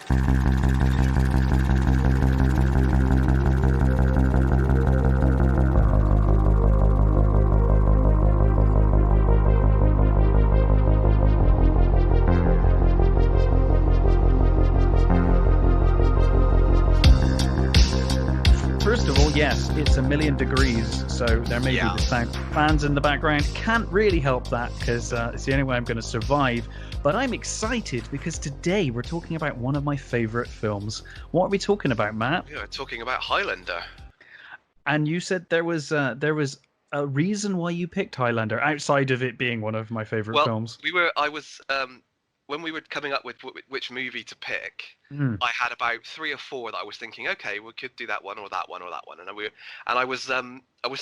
First of all, yes, it's a million degrees, so there may be the sound fans in the background. Can't really help that because it's the only way I'm going to survive. But I'm excited because today we're talking about one of my favorite films. What are we talking about, Matt? Yeah, we're talking about Highlander. And you said there was a reason why you picked Highlander outside of it being one of my favorite films. When we were coming up with which movie to pick, Mm. I had about 3 or 4 that I was thinking, okay, we could do that one or that one or that one, and I was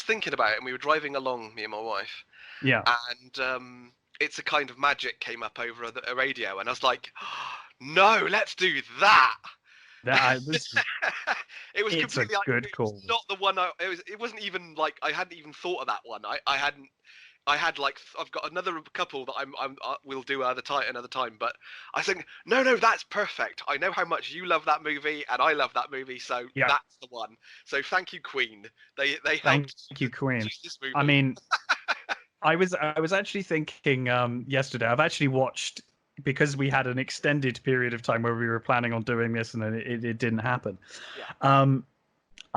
thinking about it, and we were driving along, me and my wife, Yeah. and It's a Kind of Magic came up over a radio, and I was like, oh, no, let's do that. It was it's completely a good call. Not the one. It wasn't even like I hadn't even thought of that one. I hadn't. I had like I've got another couple that we'll do another time. But I think no, that's perfect. I know how much you love that movie, and I love that movie, so that's the one. So thank you, Queen. They helped. Thank you, Queen. This movie. I mean, I was actually thinking yesterday. I've actually watched, because we had an extended period of time where we were planning on doing this, and then it didn't happen. Yeah.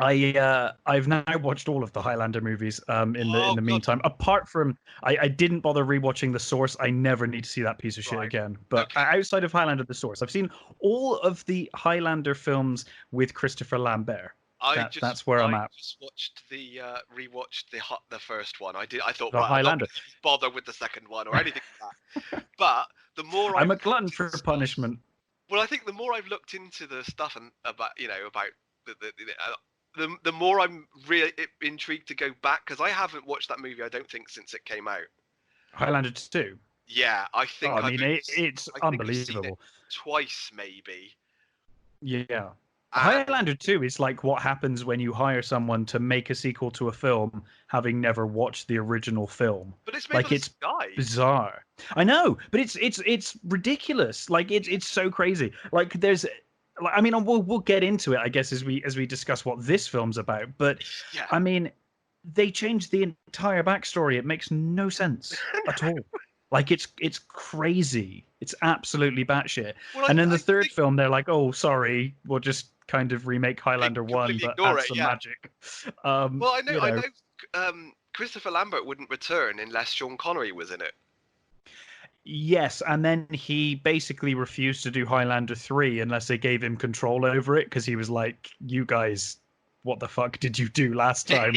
I've now watched all of the Highlander movies in the meantime. Apart from I didn't bother rewatching The Source. I never need to see that piece of shit again. But outside of Highlander, The Source, I've seen all of the Highlander films with Christopher Lambert. That's where I'm at. I just watched rewatched the first one. I thought The Highlander. I'm not bother with the second one or anything like that. But the more I'm a glutton for punishment. Well, I think the more I've looked into the stuff and about the more I'm really intrigued to go back, because I haven't watched that movie, I don't think, since it came out. Highlander 2? Yeah, I think. It's unbelievable. Twice, maybe. Yeah. Highlander 2 is like what happens when you hire someone to make a sequel to a film having never watched the original film. But it's made it's bizarre. I know, but it's ridiculous. Like it's so crazy. Like there's, I mean, we'll get into it, I guess, as we discuss what this film's about. But I mean, they changed the entire backstory. It makes no sense at all. Like it's crazy. It's absolutely batshit. Well, and then the third film, they're like, "Oh, sorry, we'll just kind of remake Highlander 1, but add some magic." Well, I know. Christopher Lambert wouldn't return unless Sean Connery was in it. Yes, and then he basically refused to do Highlander 3 unless they gave him control over it, because he was like, "You guys, what the fuck did you do last time?"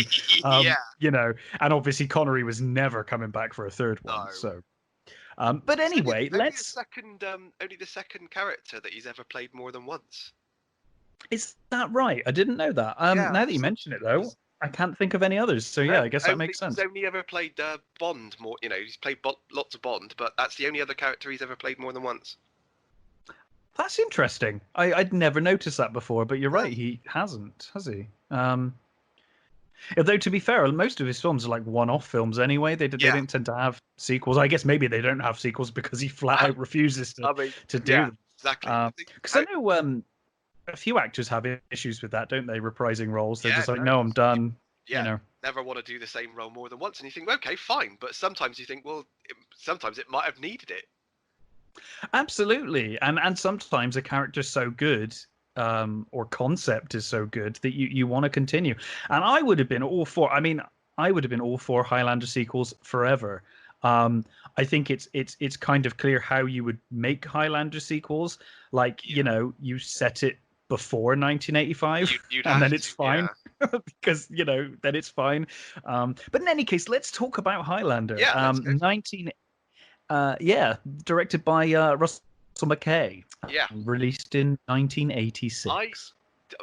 You know, and obviously Connery was never coming back for a third one. No. So, but anyway, only the second character that he's ever played more than once. Is that right? I didn't know that. Now that you mention it, though, I can't think of any others. So yeah, I guess that makes sense. He's only ever played Bond more. You know, he's played lots of Bond, but that's the only other character he's ever played more than once. That's interesting. I'd never noticed that before, but you're right. He hasn't, has he? Although, to be fair, most of his films are like one-off films anyway. They don't tend to have sequels. I guess maybe they don't have sequels because he flat out refuses to do them. Exactly. Because I know a few actors have issues with that, don't they? Reprising roles. They're just like, no, I'm done. Yeah, you know. Never want to do the same role more than once. And you think, okay, fine. But sometimes you think, well, sometimes it might have needed it. Absolutely. And sometimes a character's so good, or concept is so good that you want to continue. And I would have been all for Highlander sequels forever. I think it's kind of clear how you would make Highlander sequels. Like, you know, you set it before 1985 and then it's fine. Because, you know, then it's fine. But in any case, let's talk about Highlander. Directed by Russell McKay. Released in 1986.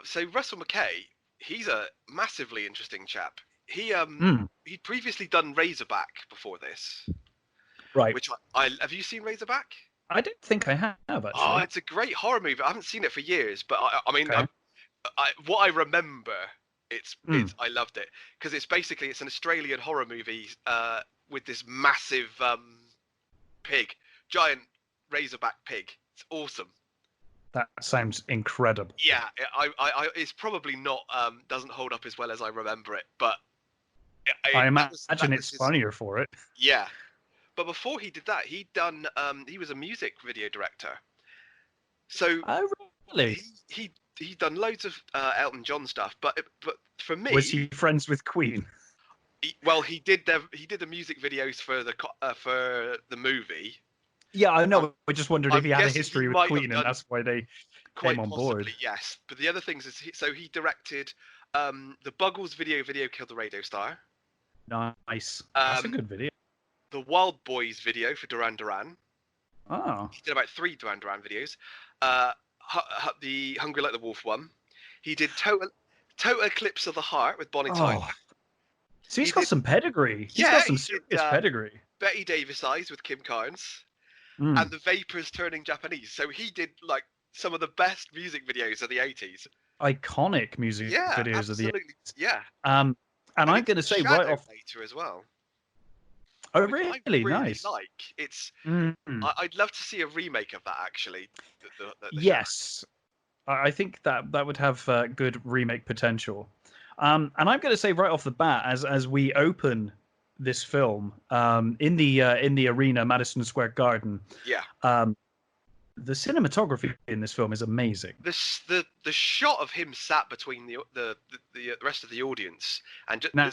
So Russell McKay, he's a massively interesting chap. He'd previously done Razorback before this. Right. Which have you seen Razorback? I don't think I have, actually. Oh, it's a great horror movie. I haven't seen it for years, but I mean, what I remember, I loved it because it's an Australian horror movie with this massive pig, giant razorback pig. It's awesome. That sounds incredible. Yeah, it's probably not doesn't hold up as well as I remember it, but I that imagine was it's his, funnier for it. yeah. But before he did that, he was a music video director. So Oh, really? he done loads of Elton John stuff, but for Was me, he friends with Queen? well, he did the music videos for the movie. Yeah, I I'm, know. I just wondered if I'm he had a guessing he history with might have Queen, and done that's why they came quite on board. possibly, yes. But the other things is so he directed the Buggles video killed the radio star. Nice. That's a Um, good video. the Wild Boys video for Duran Duran. Oh. He did about 3 Duran Duran videos. The Hungry Like the Wolf one. He did Total Eclipse of the Heart with Bonnie Tyler. Oh. So He he's got did, some pedigree. He's yeah, got some he did serious pedigree. Betty Davis Eyes with Kim Carnes and Mm. The Vapors Turning Japanese. So he did like some of the best music videos of the 80s. Iconic music Yeah, videos of the absolutely. Yeah. and And I'm it's going to say right Shadow off. later as well, Oh, which I really? really Nice. like. It's Mm. I'd love to see a remake of that actually. The Shadow. Yes, I think that would have good remake potential. And I'm going to say right off the bat, as we open this film in the arena, Madison Square Garden, Yeah. the cinematography in this film is amazing. The shot of him sat between the rest of the audience and Now,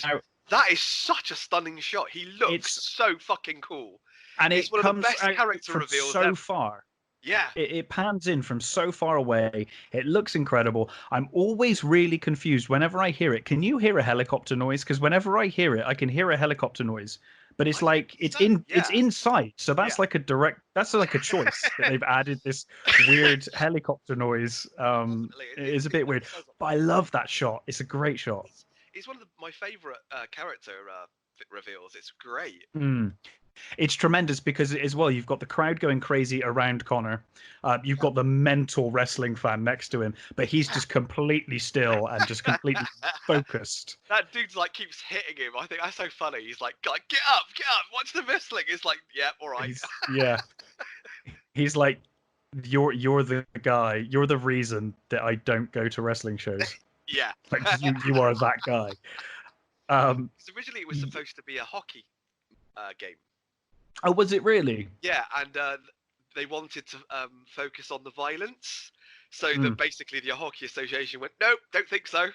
that is such a stunning shot. He looks it's so fucking cool. and It's it one of the comes best out character from reveals so ever. far. Yeah. It pans in from so far away. It looks incredible. I'm always really confused whenever I hear it. Can you hear a helicopter noise? Because whenever I hear it, I can hear a helicopter noise, but it's I like think it's so, it's yeah. inside. So that's Yeah. like a direct. That's like a choice that they've added this weird helicopter noise. Definitely. It is a It bit weird, does. but I love that shot. It's a great shot. It's one of my favorite character reveals. It's great. Mm. It's tremendous because as well you've got the crowd going crazy around Connor. You've got the mental wrestling fan next to him, but he's just completely still and just completely focused. That dude's like keeps hitting him. I think that's so funny. He's like get up, watch the wrestling. It's like, yeah, all right. Yeah, he's like, you're the guy. You're the reason that I don't go to wrestling shows. Yeah. Like you are that guy. Because originally it was supposed to be a hockey game. Oh, was it really? Yeah, and they wanted to focus on the violence. So basically the Hockey Association went, nope, don't think so.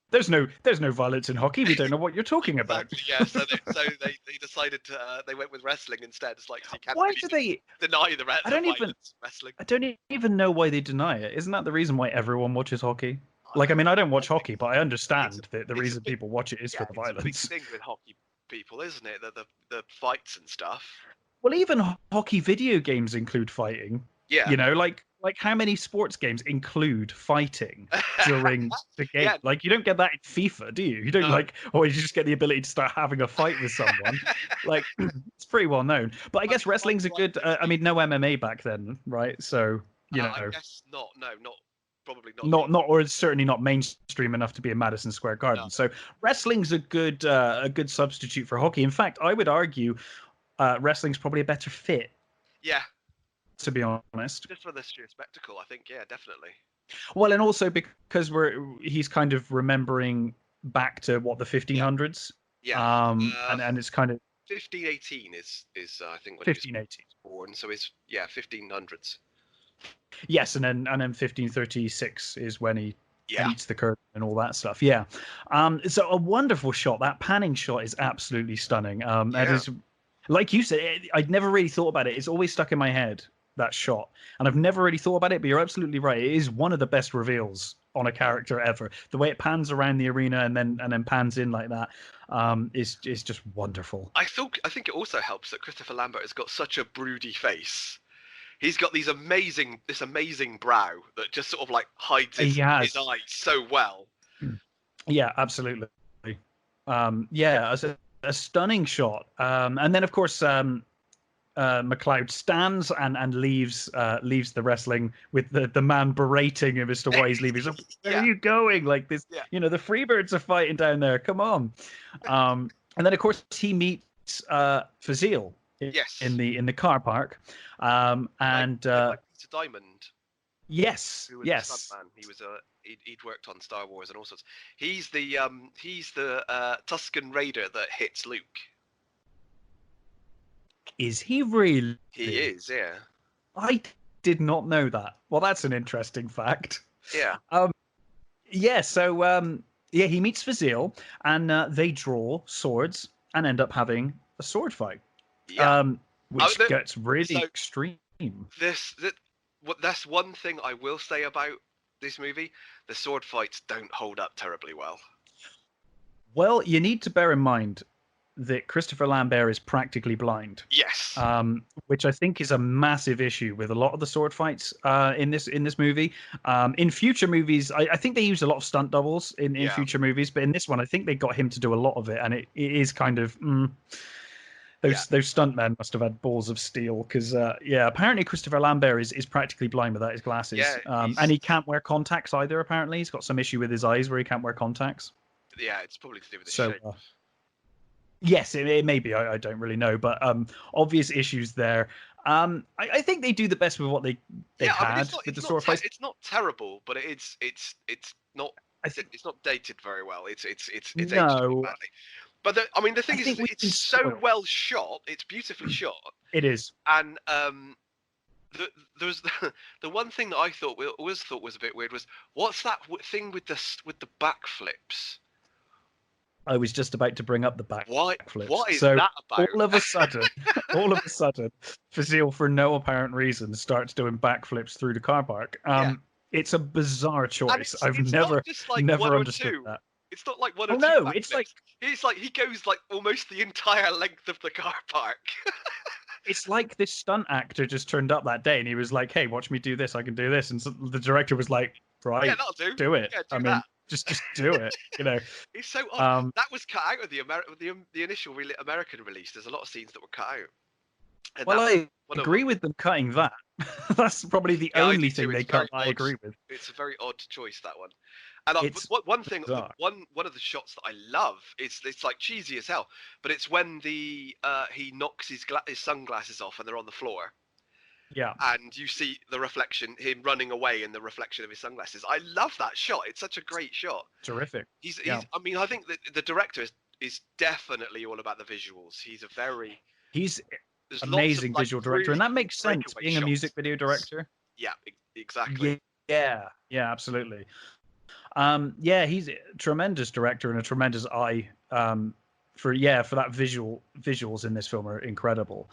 There's no violence in hockey. We don't know what you're talking about. Exactly, yeah, so they decided to they went with wrestling instead. It's like, so you can't Why really do they deny the violence in wrestling. I don't even know why they deny it. Isn't that the reason why everyone watches hockey? Like, I mean, I don't watch hockey, but I understand that the reason people watch it is for the violence. It's a big thing with hockey people, isn't it? The fights and stuff. Well, even hockey video games include fighting. Yeah. You know, like how many sports games include fighting during the game? Yeah. Like, you don't get that in FIFA, do you? You don't you just get the ability to start having a fight with someone. Like, it's pretty well known. But I guess wrestling's a good. I mean, no MMA back then, right? So you know, I guess not. No, not. Probably not. Or it's certainly not mainstream enough to be in Madison Square Garden. No. So wrestling's a good substitute for hockey. In fact, I would argue wrestling's probably a better fit. Yeah. To be honest. Just for the sheer spectacle, I think. Yeah, definitely. Well, and also because he's kind of remembering back to what the 1500s. Yeah. And it's kind of 1518 is I think when 1518 he was born. So it's 1500s. Yes, and then 1536 is when he eats the curtain and all that stuff. Yeah, so a wonderful shot. That panning shot is absolutely stunning. It is, like you said, I'd never really thought about it. It's always stuck in my head, that shot, and I've never really thought about it. But you're absolutely right. It is one of the best reveals on a character ever. The way it pans around the arena and then pans in like that is just wonderful. I think it also helps that Christopher Lambert has got such a broody face. He's got this amazing brow that just sort of like hides his eyes so well. Yeah, absolutely. A stunning shot. And then of course McLeod stands and leaves the wrestling with the man berating him as to why he's leaving. He's like, where are you going? Like this, the Freebirds are fighting down there. Come on. And then of course he meets Fazil. In the car park, and like Peter Diamond. Yes, who was the yes. stuntman. He was he'd worked on Star Wars and all sorts. He's the Tusken Raider that hits Luke. Is he really? He is, yeah. I did not know that. Well, that's an interesting fact. Yeah. Yeah, so yeah, he meets Fazil, and they draw swords and end up having a sword fight. Yeah. Which gets really extreme. That's one thing I will say about this movie. The sword fights don't hold up terribly well. Well, you need to bear in mind that Christopher Lambert is practically blind. Yes. Which I think is a massive issue with a lot of the sword fights in this movie. In future movies, I think they use a lot of stunt doubles in future movies, but in this one, I think they got him to do a lot of it, and it is kind of those stuntmen must have had balls of steel because apparently Christopher Lambert is practically blind without his glasses, and he can't wear contacts either. Apparently, he's got some issue with his eyes where he can't wear contacts. Yeah, it's probably to do with the shape. Yes, it may be. I don't really know, but obvious issues there. I think they do the best with what they had with the sword fights. It's not terrible, but it's not dated very well. It's aged badly. But the thing is, it's so well shot. It's beautifully shot. It is. And there's the one thing that I always thought was a bit weird was, what's that thing with the backflips? I was just about to bring up the backflips. What is that about? All of a sudden, Fazil, for no apparent reason, starts doing backflips through the car park. It's a bizarre choice. I've never understood that. It's not like one or two. No, it's like he goes like almost the entire length of the car park. It's like this stunt actor just turned up that day and he was like, "Hey, watch me do this. I can do this." And so the director was like, "Right, yeah, that'll do it." Yeah, that. Just do it. It's so odd. That was cut out of the initial American release. There's a lot of scenes that were cut out. And I agree with them cutting that. That's probably the only thing they cut. I agree with. It's a very odd choice, that one. And one thing, one of the shots that I love it's like cheesy as hell, but it's when he knocks his sunglasses off and they're on the floor. Yeah. And you see the reflection, him running away in the reflection of his sunglasses. I love that shot. It's such a great shot. Terrific. I think that the director is definitely all about the visuals. He's amazing visual director, and that makes sense being a music video director. Yeah, exactly. Yeah, absolutely. He's a tremendous director and a tremendous eye for that visuals in this film are incredible.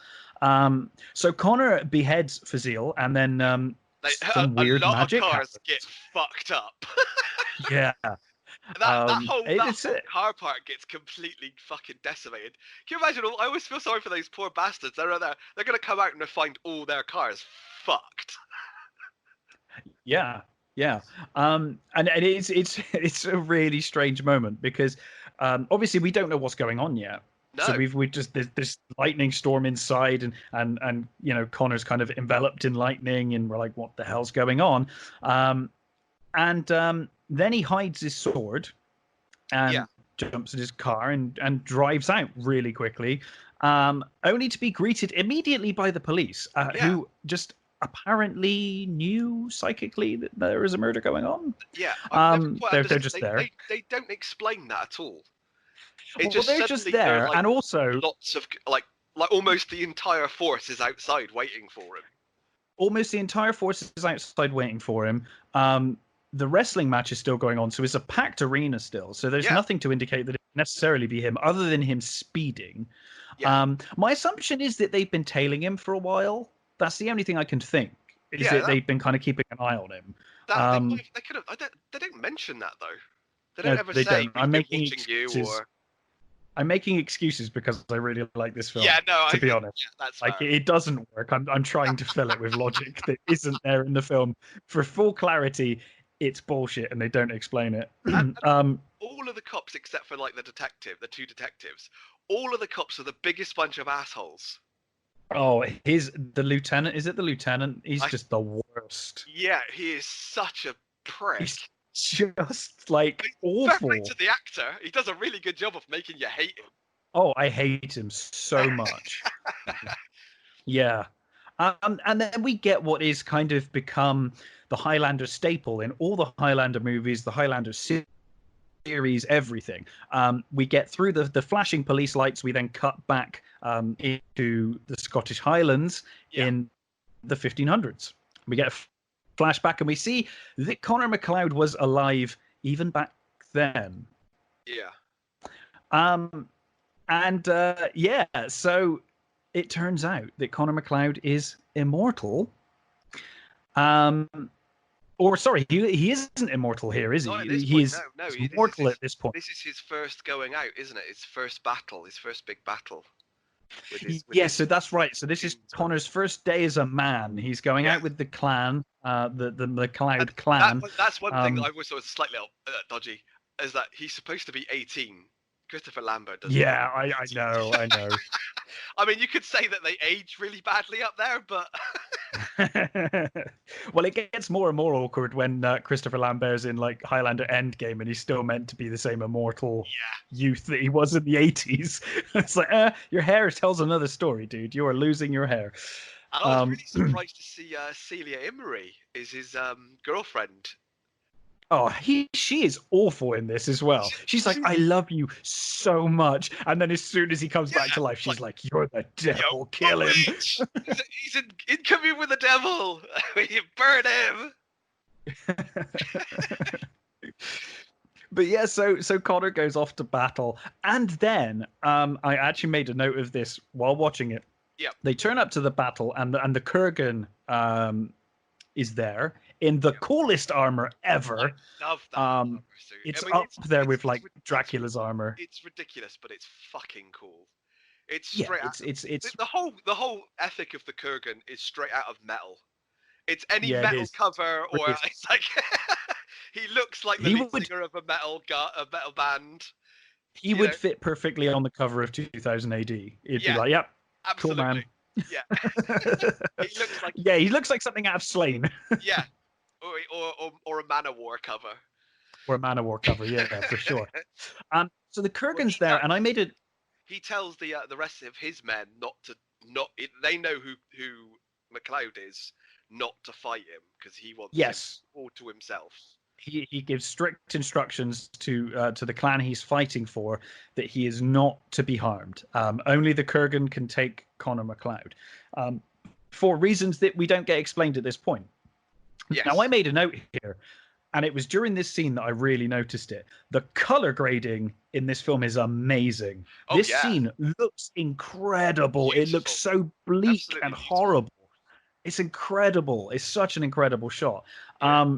So Connor beheads Fazil, and then some weird magic. A lot of cars get fucked up. Yeah. That whole car park gets completely fucking decimated. Can you imagine? I always feel sorry for those poor bastards. They're going to come out and find all their cars fucked. Yeah. And it's a really strange moment because obviously we don't know what's going on yet. No. So we just there's this lightning storm inside, and Connor's kind of enveloped in lightning, and we're like, what the hell's going on? And then he hides his sword and jumps in his car and drives out really quickly, only to be greeted immediately by the police, who just apparently knew psychically that there is a murder going on. Yeah, they're just there. They don't explain that at all. They're just there, and also lots of like almost the entire force is outside waiting for him. Almost the entire force is outside waiting for him. The wrestling match is still going on, so it's a packed arena still. So there's nothing to indicate that it would necessarily be him, other than him speeding. Yeah. My assumption is that they've been tailing him for a while. That's the only thing I can think. That they've been kind of keeping an eye on him. They could have. They don't mention that though. They don't ever say. I'm making excuses. I'm making excuses because I really like this film. Yeah, no. To be honest, that's like fair. It doesn't work. I'm trying to fill it with logic that isn't there in the film. For full clarity, it's bullshit, and they don't explain it. All of the cops, except for like the two detectives, all of the cops are the biggest bunch of assholes. Oh, the lieutenant. Is it the lieutenant? He's just the worst. Yeah, he is such a prick. He's just like awful. To the actor, he does a really good job of making you hate him. Oh, I hate him so much. Yeah. And then we get what is kind of become the Highlander staple in all the Highlander movies, the Highlander series, everything. We get through the flashing police lights. We then cut back into the Scottish Highlands in the 1500s. We get a flashback and we see that Connor MacLeod was alive even back then. Yeah. So it turns out that Connor MacLeod is immortal. Or sorry, he isn't immortal here, is he? Not at this He point, is no, mortal at this point. This is his first going out, isn't it? His first battle, his first big battle. So that's right. So this is Connor's first day as a man. He's going out with the clan, the MacLeod clan. That's one thing that I was slightly dodgy, is that he's supposed to be 18. Christopher Lambert doesn't. Yeah, I know. I mean, you could say that they age really badly up there, but well, it gets more and more awkward when Christopher Lambert's in like Highlander Endgame, and he's still meant to be the same immortal youth that he was in the 80s. It's like, your hair tells another story, dude. You are losing your hair. And I was really surprised to see Celia Imrie is his girlfriend. Oh, she is awful in this as well. She's like, I love you so much. And then as soon as he comes back to life, she's like, you're the devil, kill him. He's in commune with the devil. You burn him. But yeah, so Connor goes off to battle. And then I actually made a note of this while watching it. Yeah. They turn up to the battle and the Kurgan is there in the coolest armor ever. I love that armor suit. It's there with like Dracula's armor. It's ridiculous, but it's fucking cool. It's straight out. It's the whole ethic of the Kurgan is straight out of metal. It's any metal cover, or it's like he looks like the lead singer of a metal band. He would fit perfectly on the cover of 2000 AD. It'd be like, yep, absolutely. Cool man. Yeah. He looks like something out of Slain. Yeah. Or a Manowar cover. Or a Manowar cover, yeah, for sure. So the Kurgan's there, and I made it. He tells the rest of his men they know who MacLeod is, not to fight him because he wants him all to himself. He gives strict instructions to the clan he's fighting for that he is not to be harmed. Only the Kurgan can take Connor MacLeod, for reasons that we don't get explained at this point. Yes. Now, I made a note here, and it was during this scene that I really noticed it. The color grading in this film is amazing. This scene looks incredible. Beautiful. It looks so bleak and horrible. It's incredible. It's such an incredible shot. Yeah.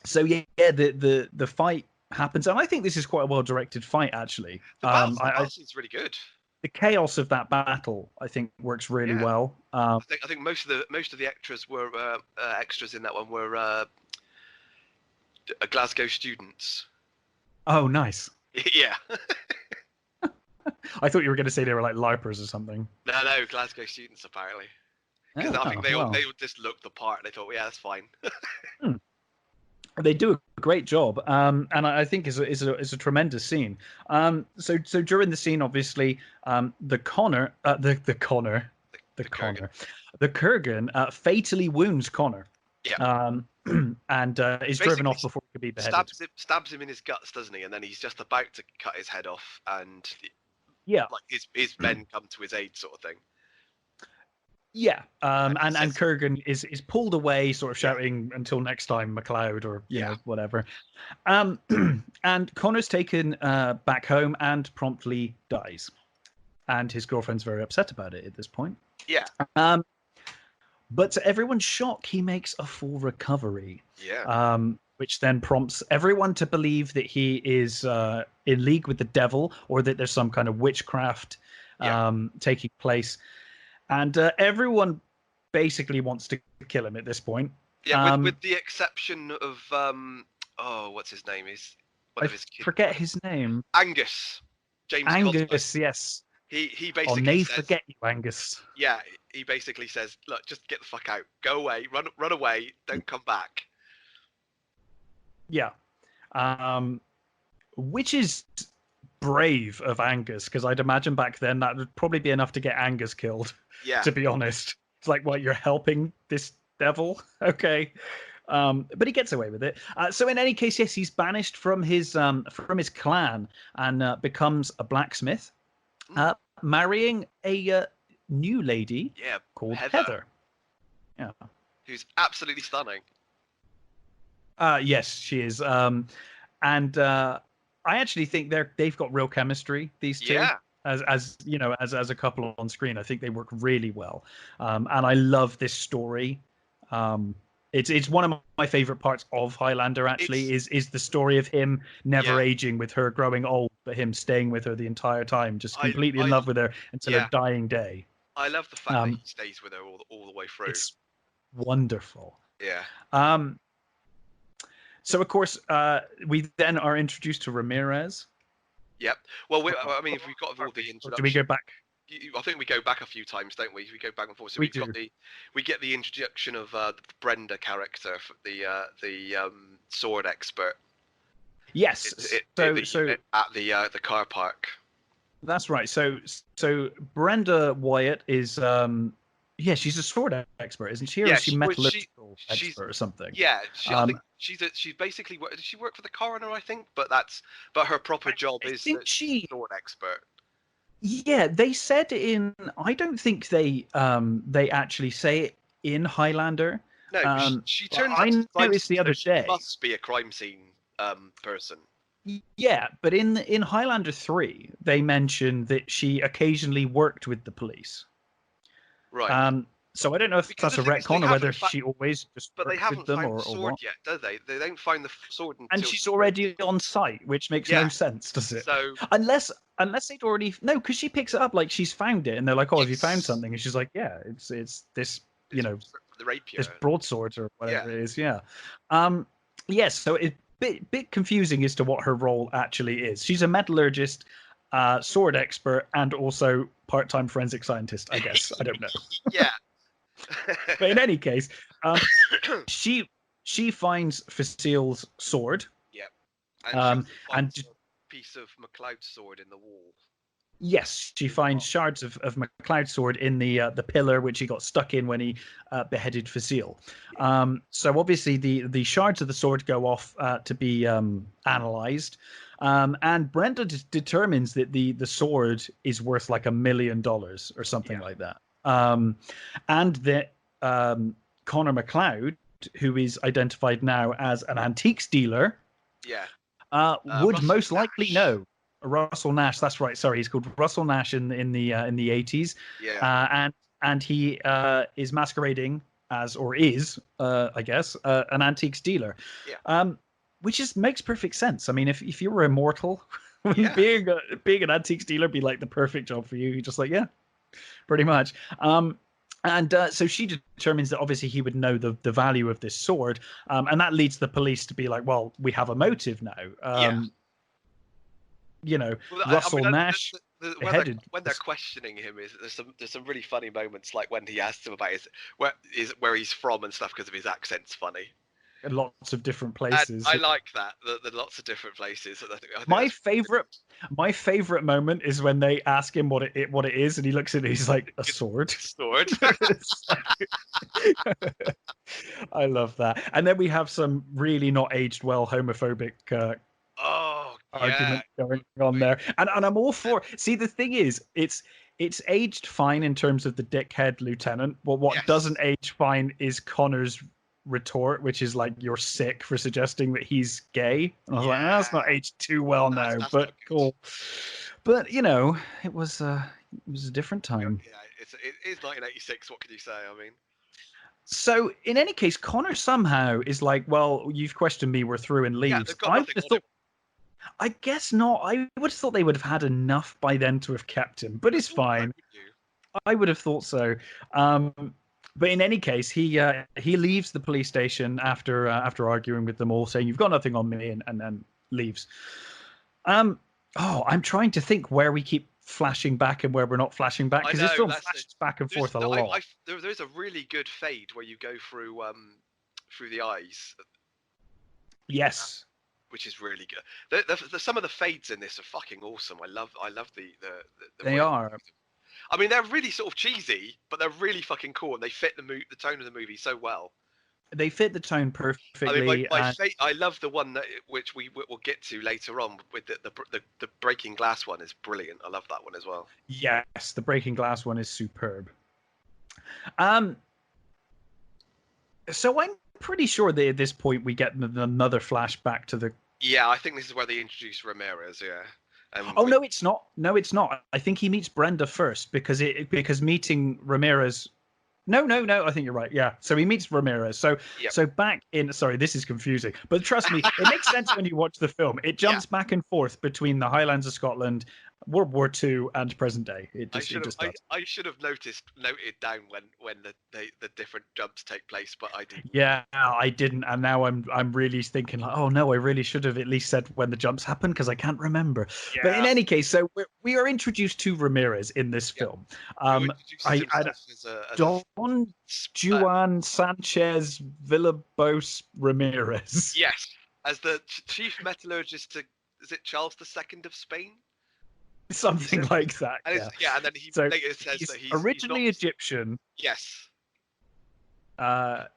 The fight happens, and I think this is quite a well-directed fight, actually. The battle is really good. The chaos of that battle, I think, works really well. I think most of the extras were extras in that one were Glasgow students. Oh, nice. Yeah. I thought you were going to say they were like LARPers or something. No, Glasgow students apparently. Because I think they all just looked the part. And they thought, yeah, that's fine. They do a great job, and I think is a tremendous scene. So during the scene, obviously, the Kurgan fatally wounds Connor. Yeah. And is driven off before he could be beheaded. Stabs him in his guts, doesn't he? And then he's just about to cut his head off, and like his men come to his aid, sort of thing. Yeah, and Kurgan is pulled away, sort of shouting until next time, MacLeod, or you know, whatever. And Connor's taken back home and promptly dies, and his girlfriend's very upset about it at this point. Yeah. But to everyone's shock, he makes a full recovery. Yeah. Which then prompts everyone to believe that he is in league with the devil, or that there's some kind of witchcraft taking place. And everyone basically wants to kill him at this point. Yeah, with the exception of what's his name? I forget his name. Angus. James Angus, Cosmo. yes. He basically says, forget you, Angus. Yeah, he basically says, look, just get the fuck out. Go away. Run away. Don't come back. Yeah. Which is brave of Angus, because I'd imagine back then that would probably be enough to get Angus killed. Yeah. To be honest. It's like, what, you're helping this devil? Okay. But he gets away with it. So in any case, yes, he's banished from his clan and becomes a blacksmith, marrying a new lady called Heather. Yeah. Who's absolutely stunning. Yes, she is. And I actually think they've got real chemistry, these two. Yeah. As you know, as a couple on screen, I think they work really well. And I love this story. It's one of my favorite parts of Highlander. Actually, is the story of him never aging, with her growing old, but him staying with her the entire time, just completely in love with her until her dying day. I love the fact that he stays with her all the way through. It's wonderful. Yeah. So of course, we then are introduced to Ramirez. Yep. Well, I mean, if we've got all the introduction. Do we go back? I think we go back a few times, don't we? We go back and forth. So we get the introduction of the Brenda character, the sword expert. Yes. So at the car park. That's right. So Brenda Wyatt is she's a sword expert, isn't she? Or is she metallurgical expert or something? Yeah, I think she's basically, does she work for the coroner? I think, but her proper job is sword expert. Yeah, they said I don't think they actually say it in Highlander. No, she turns. I noticed the other day. She must be a crime scene person. Yeah, but in Highlander 3, they mention that she occasionally worked with the police. Right. So I don't know if that's a retcon or whether she always just but they haven't with them found or the sword what. yet, do they? They don't find the sword until and she's already on site, which makes no sense, does it? So unless they'd already because she picks it up like she's found it, and they're like, "Oh, have you found something?" And she's like, "Yeah, it's this, the rapier, this broadsword or whatever it is." Yeah. Yes. So it's bit confusing as to what her role actually is. She's a metallurgist, sword expert, and also part-time forensic scientist, I guess. I don't know. Yeah. But in any case, she finds Facil's sword. Yep. And a piece of MacLeod's sword in the wall. Yes, she finds shards of MacLeod's sword in the pillar which he got stuck in when he beheaded Facil. So obviously the shards of the sword go off to be analyzed. And Brenda determines that the sword is worth like $1 million or something like that. And that Connor MacLeod, who is identified now as an antiques dealer, would most likely know. Russell Nash, that's right. Sorry, he's called Russell Nash in the 80s. Yeah. And he is masquerading as, or is, I guess, an antiques dealer. Yeah. Which makes perfect sense. I mean, if you were immortal, being an antiques dealer be like the perfect job for you. You're just like, yeah, pretty much. And so she determines that obviously he would know the value of this sword, and that leads the police to be like, well, we have a motive now. Russell Nash. When they're questioning him, there's some really funny moments, like when he asks him about where he's from and stuff, because of his accent's funny. In lots of different places. And I like that. The lots of different places. My favorite moment is when they ask him what it is, and he looks at it. He's like, a sword. Sword. I love that. And then we have some really not aged well homophobic argument going on there, and I'm all for. See, the thing is, it's aged fine in terms of the dickhead lieutenant, but what doesn't age fine is Connor's retort, which is like, you're sick for suggesting that he's gay. And I was like, that's not aged too well now, but cool. But it was a different time. Yeah, it is 1986. What can you say? I mean. So in any case, Connor somehow is like, well, you've questioned me, we're through, and leaves. I guess not. I would have thought they would have had enough by then to have kept him, but it's fine. I would have thought so. But in any case, he leaves the police station after arguing with them all, saying, "You've got nothing on me," and then leaves. I'm trying to think where we keep flashing back and where we're not flashing back, because this film flashes back and forth a lot. There's a really good fade where you go through the eyes. Yes. Which is really good. Some of the fades in this are fucking awesome. I love the they are. I mean, they're really sort of cheesy, but they're really fucking cool, and they fit the tone of the movie so well. They fit the tone I mean, perfectly. I love the one that which we will get to later on with the breaking glass one is brilliant. I love that one as well. Yes, the breaking glass one is superb. Um, so I'm pretty sure that at this point we get another flashback to the. Yeah, I think this is where they introduce Ramirez. Yeah. Oh no, it's not. No, it's not. I think he meets Brenda first because meeting Ramirez. No. I think you're right. Yeah. So he meets Ramirez. So Yep. so back in. Sorry, this is confusing, but trust me, it makes sense when you watch the film. It jumps back and forth between the Highlands of Scotland, World War II, and present day. I should have noted down when the different jumps take place, but I didn't. Yeah, I didn't, and now I'm really thinking like, oh no, I really should have at least said when the jumps happen because I can't remember. Yeah. But in any case, so we are introduced to Ramirez in this film. Don Juan Sanchez Villalobos Ramirez. Yes, as the chief metallurgist to, is it Charles II of Spain? Something like that. And yeah. And then he so later says that he's originally Egyptian. Yes.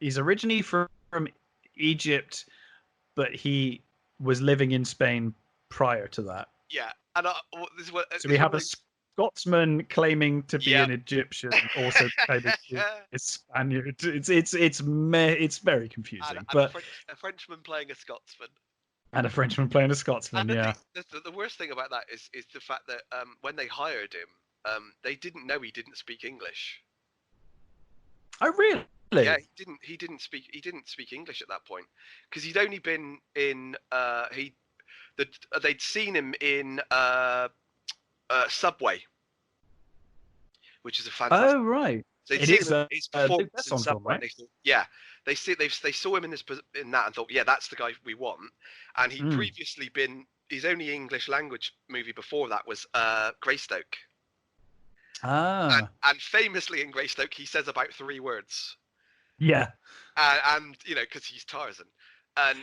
He's originally from Egypt, but he was living in Spain prior to that. Yeah, and this is what. So we have a Scotsman claiming to be an Egyptian, also kind of a Spaniard. It's very confusing. But a Frenchman playing a Scotsman. And a Frenchman playing a Scotsman, and the worst thing about that is the fact that when they hired him, they didn't know he didn't speak English. Oh, really? Yeah, he didn't speak English at that point because he'd only been in they'd seen him in Subway, which is a fantastic. Oh, right. So it is his performance in Subway. Right? They saw him in that and thought, yeah, that's the guy we want. And he'd previously been his only English language movie before that was Greystoke. Ah. And famously in Greystoke, he says about 3 words. Yeah. And because he's Tarzan. And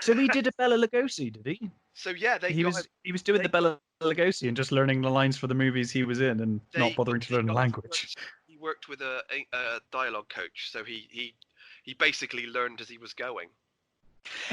so he did a Bela Lugosi, did he? So yeah, he was doing the Bela Lugosi and just learning the lines for the movies he was in and not bothering to learn the language. He worked with a dialogue coach, so he basically learned as he was going.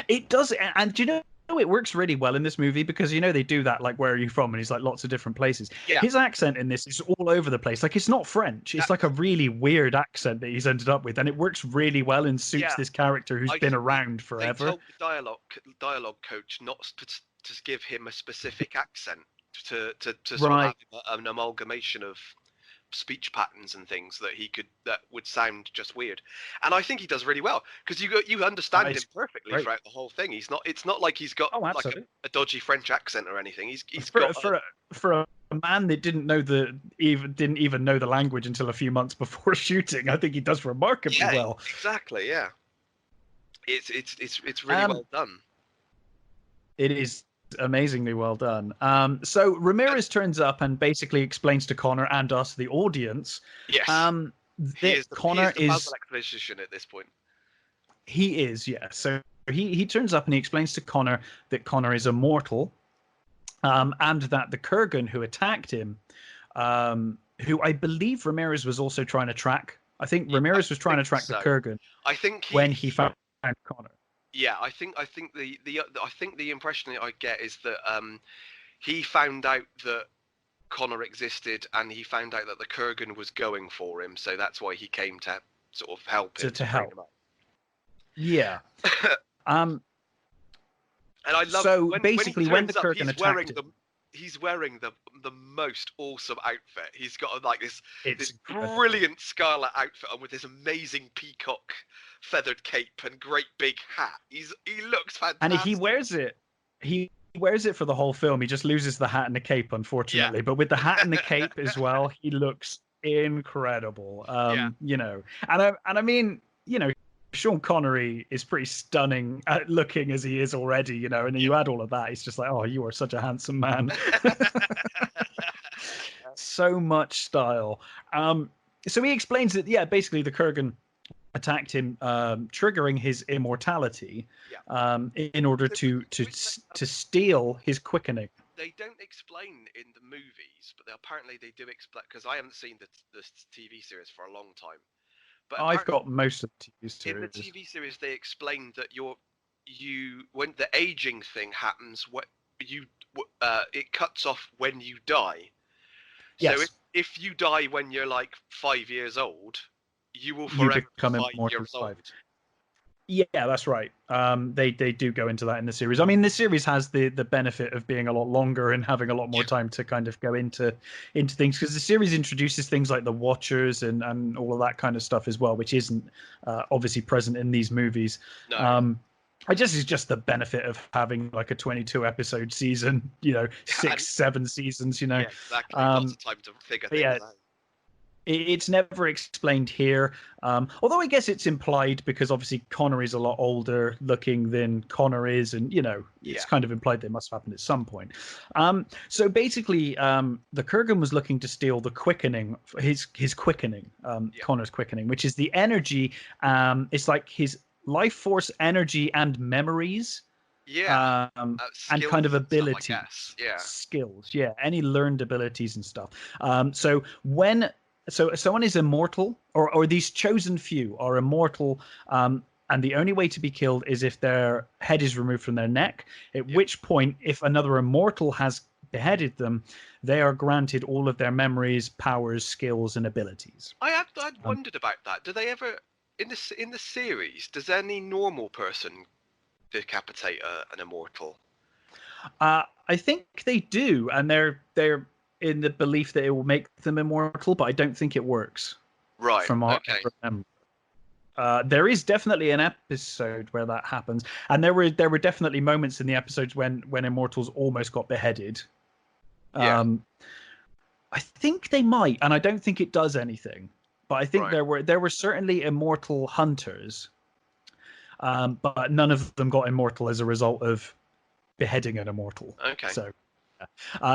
It does, and do you know it works really well in this movie because they do that, like, where are you from, and he's like lots of different places. Yeah. His accent in this is all over the place. Like, it's not French, it's like a really weird accent that he's ended up with, and it works really well and suits this character who's been around forever. They told the dialogue coach not to give him a specific accent to sort of have an amalgamation of speech patterns and things that would sound just weird, and I think he does really well because you understand him perfectly throughout the whole thing. It's not like he's got like a dodgy French accent or anything. He's got for a man that didn't even know the language until a few months before shooting. I think he does remarkably well. Exactly, yeah. It's really well done. It is amazingly well done. So Ramirez turns up and basically explains to Connor and us, the audience, that Connor is the exposition at this point. He is, yeah. So he turns up and he explains to Connor that Connor is immortal, and that the Kurgan who attacked him, who I believe Ramirez was also trying to track. I think Ramirez was trying to track the Kurgan. I think when he found Connor. Yeah, I think the impression that I get is that he found out that Connor existed, and he found out that the Kurgan was going for him, so that's why he came to sort of help him. To help. Him up. Yeah. And I love when the Kurgan attacked him. He's wearing the most awesome outfit. He's got like this brilliant scarlet outfit on with this amazing peacock feathered cape and great big hat. He looks fantastic. And he wears it. He wears it for the whole film. He just loses the hat and the cape, unfortunately. Yeah. But with the hat and the cape as well, he looks incredible. And I mean, Sean Connery is pretty stunning at looking as he is already, and then you add all of that, it's just like, oh, you are such a handsome man. So much style. So he explains that, basically the Kurgan attacked him, triggering his immortality, in order to steal his quickening. they don't explain in the movies, but apparently they do explain, because I haven't seen the TV series for a long time. But I've apparently got most of the TV in the series. TV series they explained that when the aging thing happens, what you it cuts off when you die. So Yes, if you die when you're like 5 years old, you will you forever be become five immortal years at 5. old. Yeah, that's right. They do go into that in the series. I mean, the series has the benefit of being a lot longer and having a lot more time to kind of go into things, because the series introduces things like the Watchers and all of that kind of stuff as well, which isn't obviously present in these movies. No. I guess it's just the benefit of having like a 22 episode season, And 6, 7 seasons, yeah, exactly. Lots of time to figure But yeah, things out. it's never explained here. Although I guess it's implied, because obviously Connery's a lot older looking than Connor is, and it's Yeah. kind of implied they must have happened at some point. So basically, the Kurgan was looking to steal the quickening, his quickening, Yeah. Connor's quickening, which is the energy. It's like his life force, energy, and memories. Yeah. And kind Skills of and stuff, I abilities, guess. Yeah. skills, yeah, any learned abilities and stuff. So when someone is immortal, or these chosen few are immortal, and the only way to be killed is if their head is removed from their neck, at Yeah. which point, if another immortal has beheaded them, they are granted all of their memories, powers, skills, and abilities. I'd wondered about that. Do they ever in the series? Does any normal person decapitate an immortal? I think they do, and they're in the belief that it will make them immortal, but I don't think it works. Right. From what I Okay. remember, there is definitely an episode where that happens, and there were definitely moments in the episodes when immortals almost got beheaded. Yeah. I think they might, and I don't think it does anything. But I think Right. there were certainly immortal hunters, but none of them got immortal as a result of beheading an immortal. Okay. So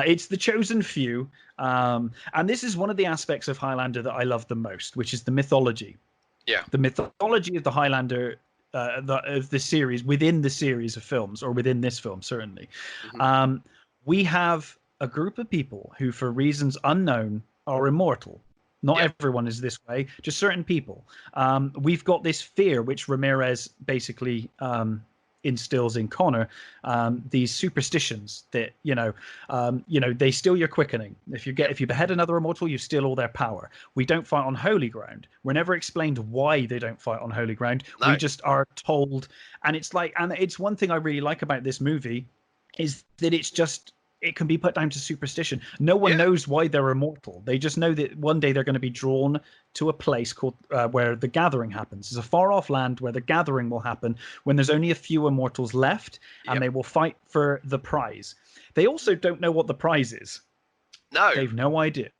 it's the chosen few, and this is one of the aspects of Highlander that I love the most, which is the mythology. Yeah. The mythology of the Highlander, of the series, within the series of films, or within this film certainly. Hmm. We have a group of people who, for reasons unknown, are immortal. Not Yeah. everyone is this way, just certain people. We've got this fear, which Ramirez basically instills in Connor, these superstitions that they steal your quickening. If you behead another immortal, you steal all their power. We don't fight on holy ground. We're never explained why they don't fight on holy ground. No. We just are told, and it's one thing I really like about this movie, is that it can be put down to superstition. No one Yeah. knows why they're immortal. They just know that one day they're going to be drawn to a place called where the gathering happens. It's a far off land where the gathering will happen when there's only a few immortals left, and Yep. they will fight for the prize. They also don't know what the prize is. No. They've no idea.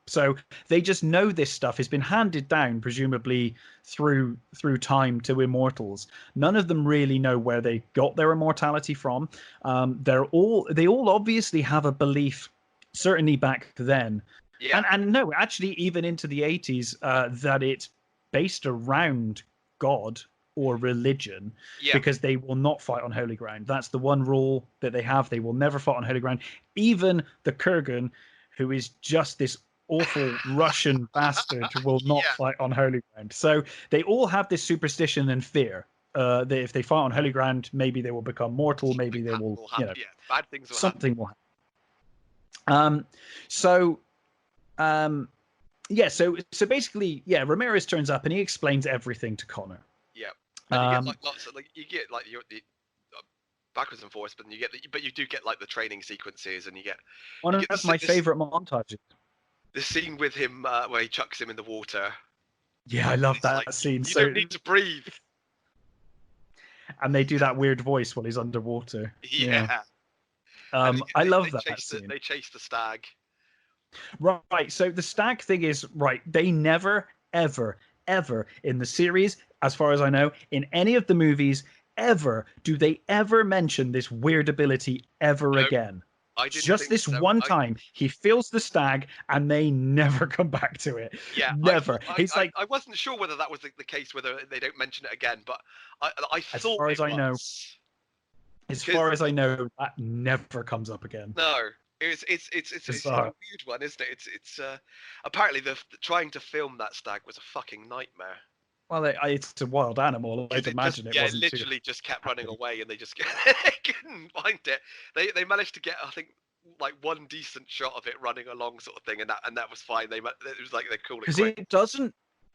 So they just know this stuff has been handed down, presumably through time, to immortals. None of them really know where they got their immortality from. They all obviously have a belief, certainly back then, Yeah. and no, actually even into the 80s, that it's based around God or religion, Yeah. because they will not fight on holy ground. That's the one rule that they have. They will never fight on holy ground. Even the Kurgan, who is just this awful Russian bastard, will not Yeah. fight on holy ground. So they all have this superstition and fear, that if they fight on holy ground, maybe they will become mortal. Maybe they will, happen. Yeah. Bad things will happen. something will happen. So, yeah. So basically, yeah, Ramirez turns up and he explains everything to Connor. Yeah. And you get like lots of the backwards and forwards, but you do get like the training sequences, and you get One get of my favorite montages. the scene with him where he chucks him in the water. Yeah, I love It's that like, scene. You don't need to breathe. And they do that weird voice while he's underwater. Yeah. And I love they that chase scene. They chase the stag. Right. So the stag thing is right. They never, ever, ever in the series, as far as I know, in any of the movies, ever do they ever mention this weird ability ever No, again. I didn't Just think this so. one time, he feels the stag, and they never come back to it. Yeah, Never. He's like, I wasn't sure whether that was the case, whether they don't mention it again, but I as thought far it as I know, was. As far as I know, that never comes up again. No, it's a Bizarre. weird one, isn't it? It's apparently the trying to film that stag was a fucking nightmare. Well, it's a wild animal. I'd imagine it wasn't it literally too just kept running away, and they just they couldn't find it. They managed to get, I think, like one decent shot of it running along, sort of thing, and that was fine. It was like they call it because quick.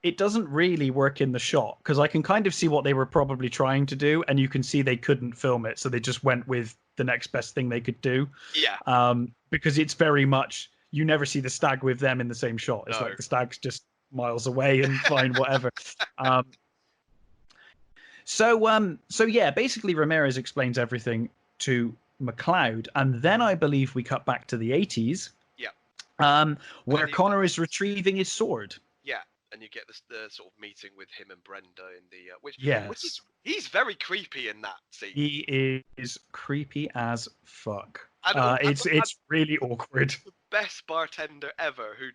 it doesn't really work in the shot, because I can kind of see what they were probably trying to do, and you can see they couldn't film it, so they just went with the next best thing they could do. Yeah. Because it's very much, you never see the stag with them in the same shot. It's like the stag's just miles away and fine, whatever. So yeah, basically Ramirez explains everything to McLeod, and then I believe we cut back to the 80s. Yeah. Where Connor is retrieving his sword. Yeah. And you get the sort of meeting with him and Brenda in the which is, he's very creepy in that scene. He is creepy as fuck. And It's really awkward. The best bartender ever, who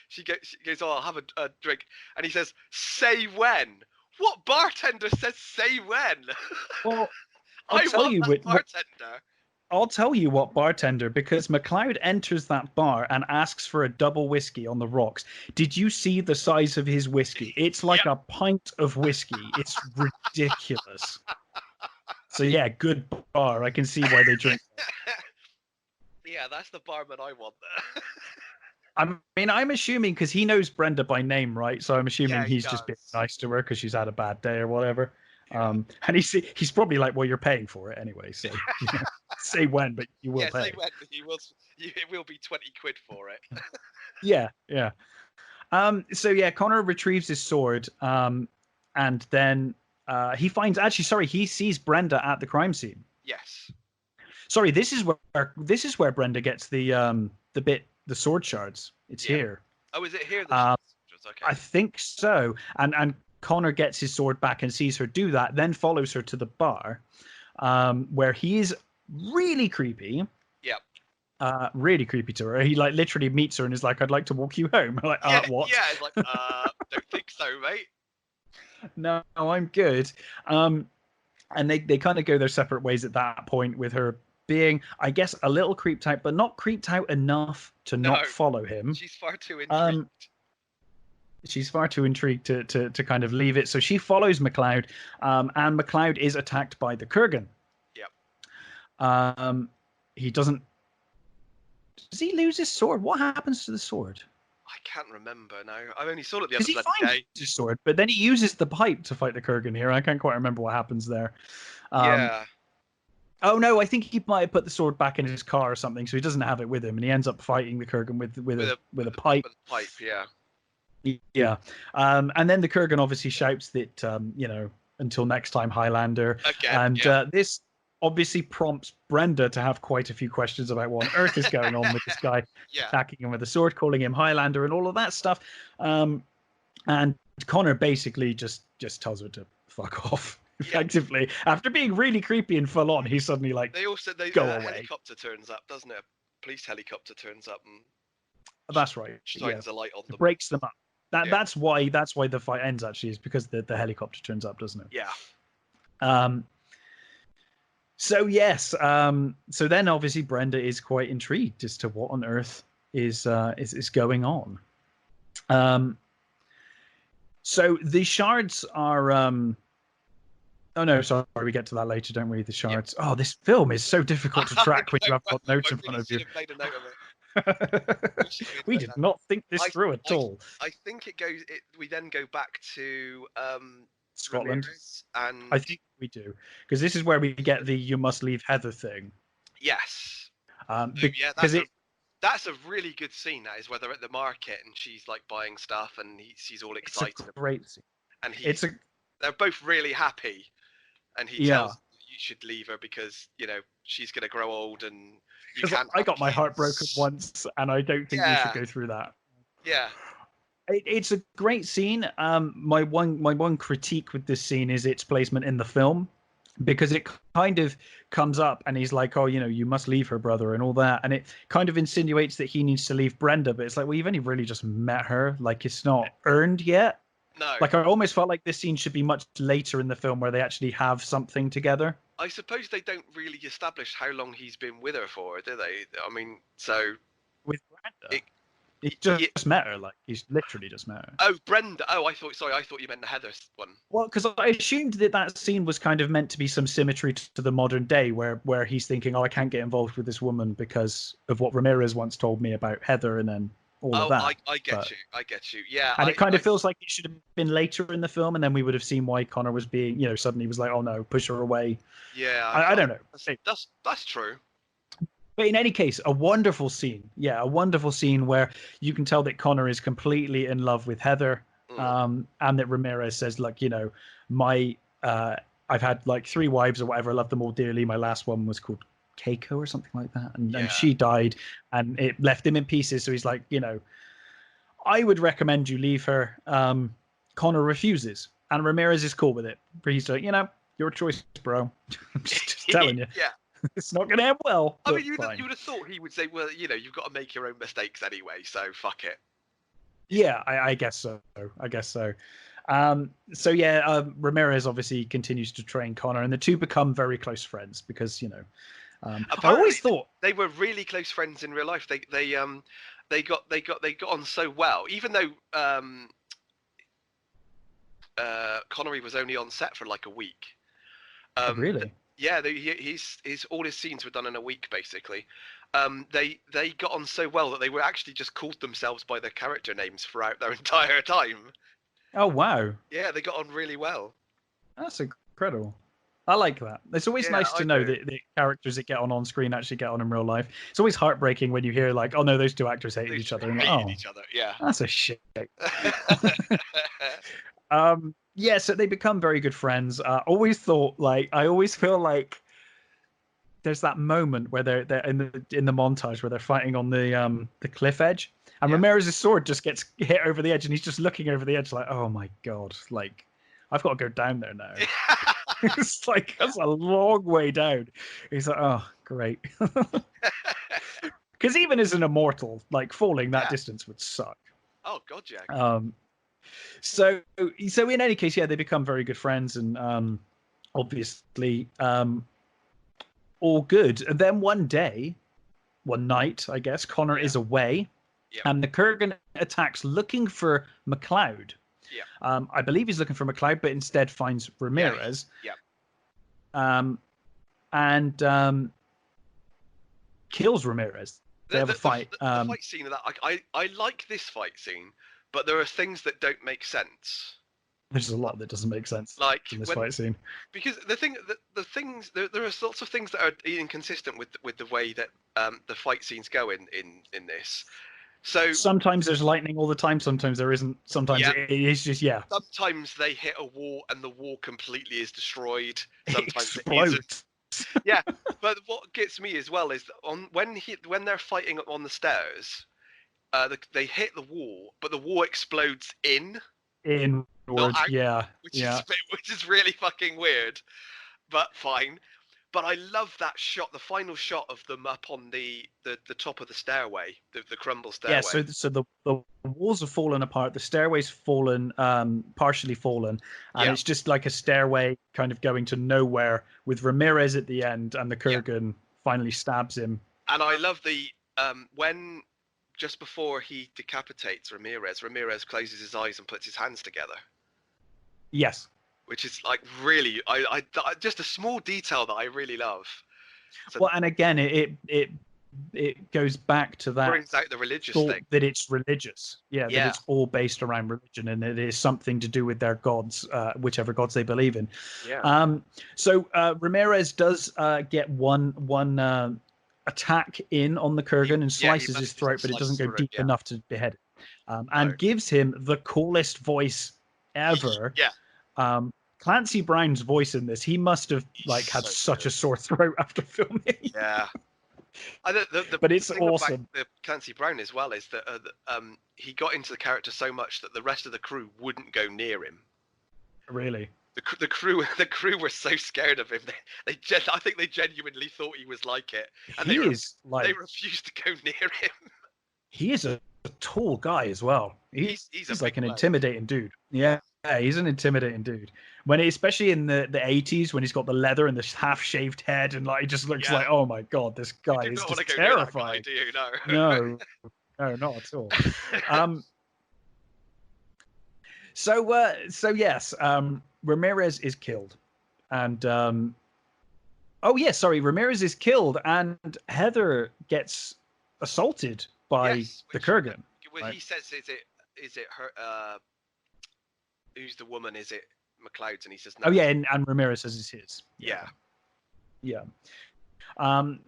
she goes, oh, I'll have a drink, and he says, say when. What bartender says say when? Well, I'll tell you bartender. I'll tell you what bartender, because McLeod enters that bar and asks for a double whiskey on the rocks. Did you see the size of his whiskey? It's like a pint of whiskey. It's ridiculous. So yeah, good bar. I can see why they drink. Yeah, that's the barman I want there. I mean, I'm assuming, because he knows Brenda by name, right? So I'm assuming he's just being nice to her because she's had a bad day or whatever. Yeah. And he's probably like, well, you're paying for it anyway, so you know, say when, but you will pay. Say when, but it will be 20 quid for it. Yeah. So yeah, Connor retrieves his sword, and then he finds, he sees Brenda at the crime scene. Yes. Sorry, this is where Brenda gets the sword shards. It's here. Oh, is it here? Okay. I think so. And Connor gets his sword back and sees her do that, then follows her to the bar, where he is really creepy. Yeah. Really creepy to her. He like literally meets her and is like, "I'd like to walk you home." I'm like, what? Yeah, it's like, don't think so, mate. No, I'm good. And they kind of go their separate ways at that point, with her being, I guess, a little creeped out, but not creeped out enough to not follow him. She's far too intrigued. She's far too intrigued to kind of leave it. So she follows McLeod, and McLeod is attacked by the Kurgan. Yep. He doesn't. Does he lose his sword? What happens to the sword? I can't remember now. I only saw it the other day. He finds his sword, but then he uses the pipe to fight the Kurgan here. I can't quite remember what happens there. Yeah. Oh no, I think he might have put the sword back in his car or something, so he doesn't have it with him, and he ends up fighting the Kurgan with a pipe. With a pipe, yeah. Yeah. And then the Kurgan obviously shouts that, until next time, Highlander. Again, and this obviously prompts Brenda to have quite a few questions about what on earth is going on with this guy attacking him with a sword, calling him Highlander and all of that stuff. And Connor basically just tells her to fuck off. Effectively, after being really creepy and full on, he's suddenly like, go away. Helicopter turns up, doesn't it? A police helicopter turns up and that's right. Shines a light on them. Breaks them up. That's why the fight ends, actually, is because the helicopter turns up, doesn't it? Yeah. So yes. So then obviously Brenda is quite intrigued as to what on earth is going on. So the shards are oh no, sorry, we get to that later, don't we? The shards. Yep. Oh, this film is so difficult to track when you have got notes in front of you. Made a note of it. We did not think this through at all. I think we then go back to Scotland, and I think we do, because this is where we get the "you must leave Heather" thing. Yes. Because that's a really good scene. That is, where they're at the market and she's like buying stuff and she's all excited. It's a great scene. And they're both really happy, and he tells her you should leave her because she's gonna grow old and you can't. I got my heart broken once, and I don't think we should go through that. Yeah. It's a great scene. My one critique with this scene is its placement in the film, because it kind of comes up and he's like, oh, you must leave her, brother, and all that, and it kind of insinuates that he needs to leave Brenda, but it's like, well, you've only really just met her, like it's not earned yet. No. Like, I almost felt like this scene should be much later in the film where they actually have something together. I suppose they don't really establish how long he's been with her for, do they? I mean, so With Brenda. it, He yeah. just met her, like, he's literally just met her. Oh, Brenda. Oh, I thought you meant the Heather one. Well, because I assumed that scene was kind of meant to be some symmetry to the modern day, where he's thinking, oh, I can't get involved with this woman because of what Ramirez once told me about Heather, and then all of Oh, that. I get you. I get you. Yeah. And it kind of feels like it should have been later in the film, and then we would have seen why Connor was being, suddenly was like, oh no, push her away. Yeah. I don't know. That's true. But in any case, a wonderful scene. Yeah, a wonderful scene where you can tell that Connor is completely in love with Heather, and that Ramirez says, look, I've had like 3 wives or whatever. I love them all dearly. My last one was called Keiko or something like that, and she died, and it left him in pieces. So he's like, I would recommend you leave her. Connor refuses, and Ramirez is cool with it. He's like, your choice, bro. I'm just telling you. Yeah. It's not going to end well. I mean, you would have thought he would say, well, you've got to make your own mistakes anyway, so fuck it. Yeah, I guess so. Ramirez obviously continues to train Connor, and the two become very close friends because I always thought they were really close friends in real life. They got on so well, even though Connery was only on set for like a week. Really? Yeah, all his scenes were done in a week, basically. They got on so well that they were actually just called themselves by their character names throughout their entire time. Oh wow! Yeah, they got on really well. That's incredible. I like that. It's always nice to know that the characters that get on screen actually get on in real life. It's always heartbreaking when you hear like, oh no, those two actors hated each other. Each other. Yeah, that's a shit. So they become very good friends. I always feel like there's that moment where they're in the montage where they're fighting on the cliff edge, and Ramirez's sword just gets hit over the edge, and he's just looking over the edge like, oh my god, like I've got to go down there now. It's like that's a long way down. He's like, oh great, because even as an immortal, like falling that distance would suck. Oh god, yeah. So in any case, they become very good friends, and obviously all good. And then one night, I guess, Connor is away, and the Kurgan attacks looking for McLeod. Yeah. I believe he's looking for McLeod, but instead finds Ramirez. Yeah. And kills Ramirez. They have a fight. The fight scene of that, I like this fight scene. But there are things that don't make sense. There's a lot that doesn't make sense, like in this fight scene. Because there are lots of things that are inconsistent with the way that the fight scenes go in this. So sometimes there's lightning all the time. Sometimes there isn't. Sometimes it is just Sometimes they hit a wall and the wall completely is destroyed. Sometimes it explodes. Yeah, but what gets me as well is that when they're fighting on the stairs. They hit the wall, but the wall explodes inwards, which is really fucking weird, but fine. But I love that shot, the final shot of them up on the top of the stairway, the crumble stairway. Yeah, so the walls have fallen apart, the stairway's fallen, partially fallen, and it's just like a stairway kind of going to nowhere with Ramirez at the end, and the Kurgan finally stabs him. And I love the when. Just before he decapitates Ramirez closes his eyes and puts his hands together. Yes. Which is like really, I just a small detail that I really love. So, well, and again, it goes back to that. Brings out the religious thing. That it's religious. Yeah, that it's all based around religion, and it is something to do with their gods, whichever gods they believe in. Yeah. So Ramirez does get one attack in on the Kurgan and slices his throat, but it doesn't go deep enough to behead him, and gives him the coolest voice ever. Yeah. Clancy Brown's voice in this, he must have had such a sore throat after filming. Yeah. But it's awesome. The Clancy Brown as well is that he got into the character so much that the rest of the crew wouldn't go near him. Really? The crew were so scared of him. I think they genuinely thought he was like it, and they refused to go near him. He is a tall guy as well. He's He's a like big an bloke. intimidating dude. Yeah, he's an intimidating dude. Especially in the 80s, when he's got the leather and this half-shaved head, and like he just looks like, oh my god, this guy You do is not want just to go near that guy, terrifying. do you? No. No, no, not at all. So yes, Ramirez is killed, and Ramirez is killed, and Heather gets assaulted by the Kurgan. Well, right? he says, "Is it her? Who's the woman? Is it McLeod's?" And he says, "No." Oh yeah, and Ramirez says it's his. Yeah.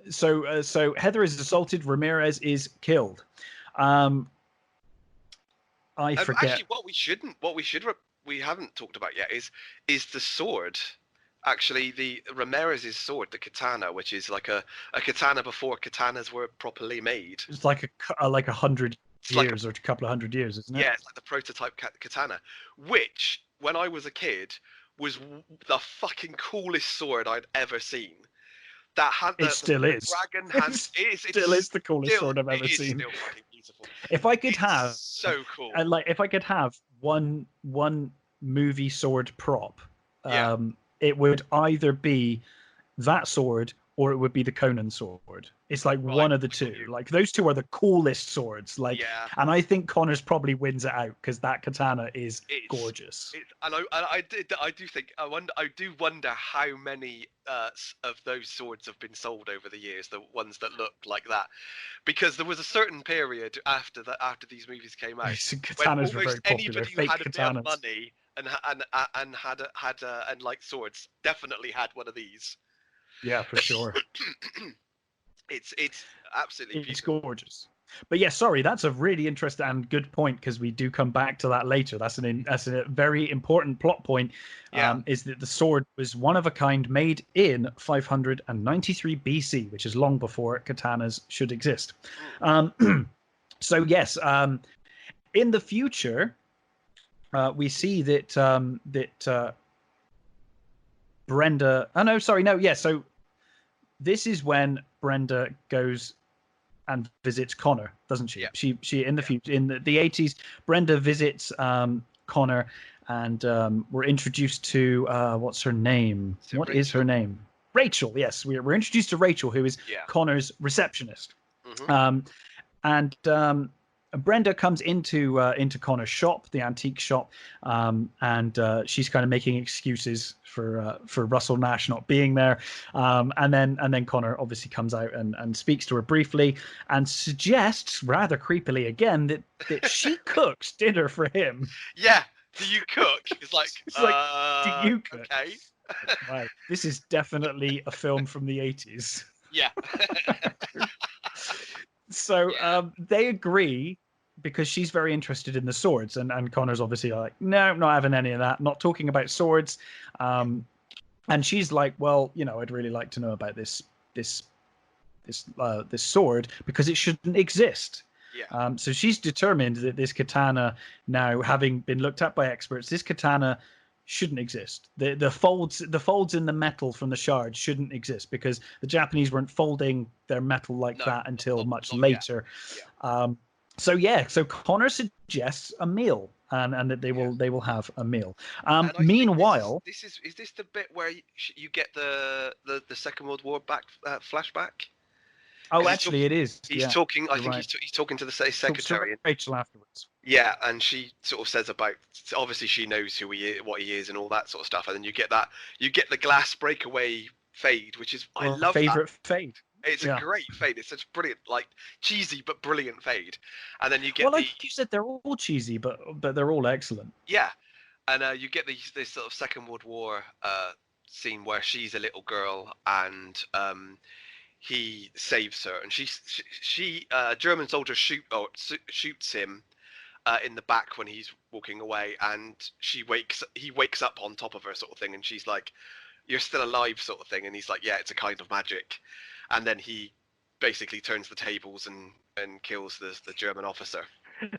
So Heather is assaulted. Ramirez is killed. I forget. Actually, we haven't talked about yet is the sword. Actually, the Ramirez's sword, the katana, which is like a katana before katanas were properly made. It's like a 100 years or a couple of 100 years, isn't it? Yeah, it's like the prototype katana, which when I was a kid was the fucking coolest sword I'd ever seen. That had it still is. Dragon hand. It still is the coolest sword I've ever seen. Still fucking beautiful. If I could have so cool, if I could have one movie sword prop, it would either be that sword or it would be the Conan sword. It's like one of the two. Like those two are the coolest swords. Like, and I think Connor's probably wins it out because that katana is gorgeous. I do think I do wonder how many of those swords have been sold over the years. The ones that look like that, because there was a certain period after these movies came out katanas were very popular. Anybody who had a bit of money and like swords definitely had one of these. Yeah, for sure. It's absolutely beautiful. It's gorgeous. But yeah, sorry, that's a really interesting and good point because we do come back to that later. That's a very important plot point. Is that the sword was one of a kind, made in 593 BC, which is long before katanas should exist. So yes, in the future, we see that Brenda. Oh no, sorry, no, yeah. So this is when Brenda goes and visits Connor, doesn't she? Yeah. She in the future, in the 80s, Brenda visits Connor, and we're introduced to what's her name? What is her name? Rachel. Yes, we're introduced to Rachel, who is Connor's receptionist. And Brenda comes into Connor's shop, the antique shop, and she's kind of making excuses for Russell Nash not being there, and then Connor obviously comes out and speaks to her briefly and suggests rather creepily again that she cooks dinner for him. Yeah, do you cook? It's like, do you cook? Okay. Right. This is definitely a film from the 80s. Yeah. So they agree because she's very interested in the swords, and Connor's obviously like, no, not having any of that, not talking about swords. And she's like, well, I'd really like to know about this sword because it shouldn't exist. Yeah. So she's determined that this katana, now having been looked at by experts, this katana shouldn't exist. The folds in the metal from the shard shouldn't exist because the Japanese weren't folding their metal like that until much later. Yeah. So Connor suggests a meal, and that they will have a meal. Meanwhile, is this the bit where you get the Second World War flashback? Oh, actually, it is. He's talking. I think he's talking to the secretary. Rachel afterwards. Yeah, and she sort of says about, obviously she knows who he is, what he is, and all that sort of stuff. And then you get the glass breakaway fade, which is I love favorite that. Fade. It's a great fade. It's such brilliant, like cheesy but brilliant fade. And then you get like you said, they're all cheesy, but they're all excellent. Yeah, and you get this sort of Second World War scene where she's a little girl and he saves her, and she German soldier shoots him in the back when he's walking away, and he wakes up on top of her, sort of thing, and she's like, "You're still alive," sort of thing, and he's like, "Yeah, it's a kind of magic," and then he basically turns the tables and kills the German officer.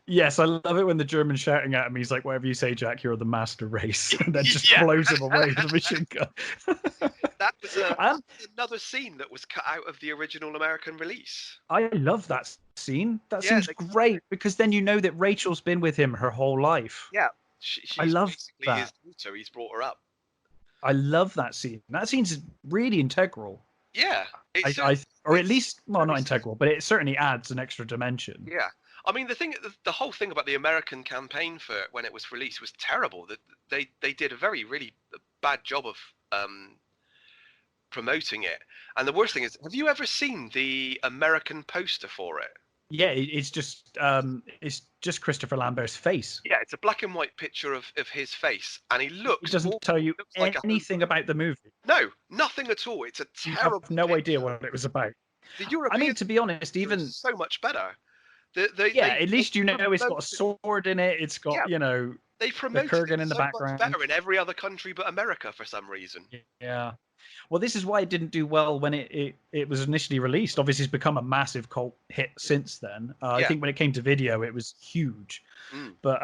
Yes, I love it when the German's shouting at him. He's like, "Whatever you say, Jack, you're the master race," and then just blows him away with a machine gun. That was another scene that was cut out of the original American release. I love that scene. That Yeah, seems great because then you know that Rachel's been with him her whole life. yeah, I she's love basically his that. daughter. He's brought her up. I love that scene. That scene's really integral. Yeah, Or at least, well, not very integral, but it certainly adds an extra dimension. Yeah, I mean the whole thing about the American campaign for it when it was released was terrible. That they did a really bad job of promoting it. And the worst thing is, have you ever seen the American poster for it? Yeah, it's just Christopher Lambert's face. Yeah, it's a black and white picture of his face, and he looks. It doesn't tell you like anything about the movie. No, nothing at all. It's a You terrible. have no picture. idea what it was about. The European. I mean, to be honest, even so much better. At least you know it's got a sword in it. It's got they promoted the Kurgan it in the so background. much better in every other country but America for some reason. Yeah. Well, this is why it didn't do well when it was initially released. Obviously, it's become a massive cult hit since then. I think when it came to video, it was huge. But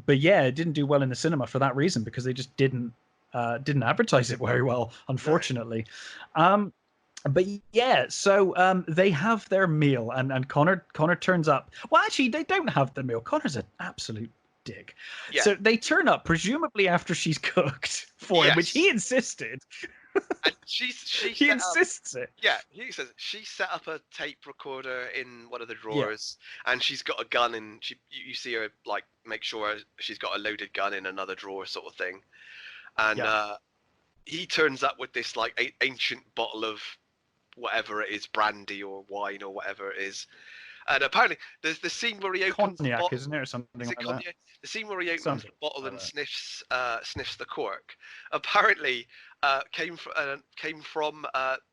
yeah, it didn't do well in the cinema for that reason because they just didn't advertise it very well, unfortunately. No. But yeah, so they have their meal, and Connor turns up. Well, actually, they don't have the meal. Connor's an absolute dick. Yeah. So they turn up, presumably after she's cooked for him, which he insisted. And he insists it. Yeah, he says she set up a tape recorder in one of the drawers, and she's got a gun, and you see her like make sure she's got a loaded gun in another drawer, sort of thing. And he turns up with this like ancient bottle of whatever it is, brandy or wine or whatever it is. And apparently, there's the scene where he opens cognac, the bottle, isn't it, or something like that? The scene where he opens the bottle and sniffs the cork. Apparently, came from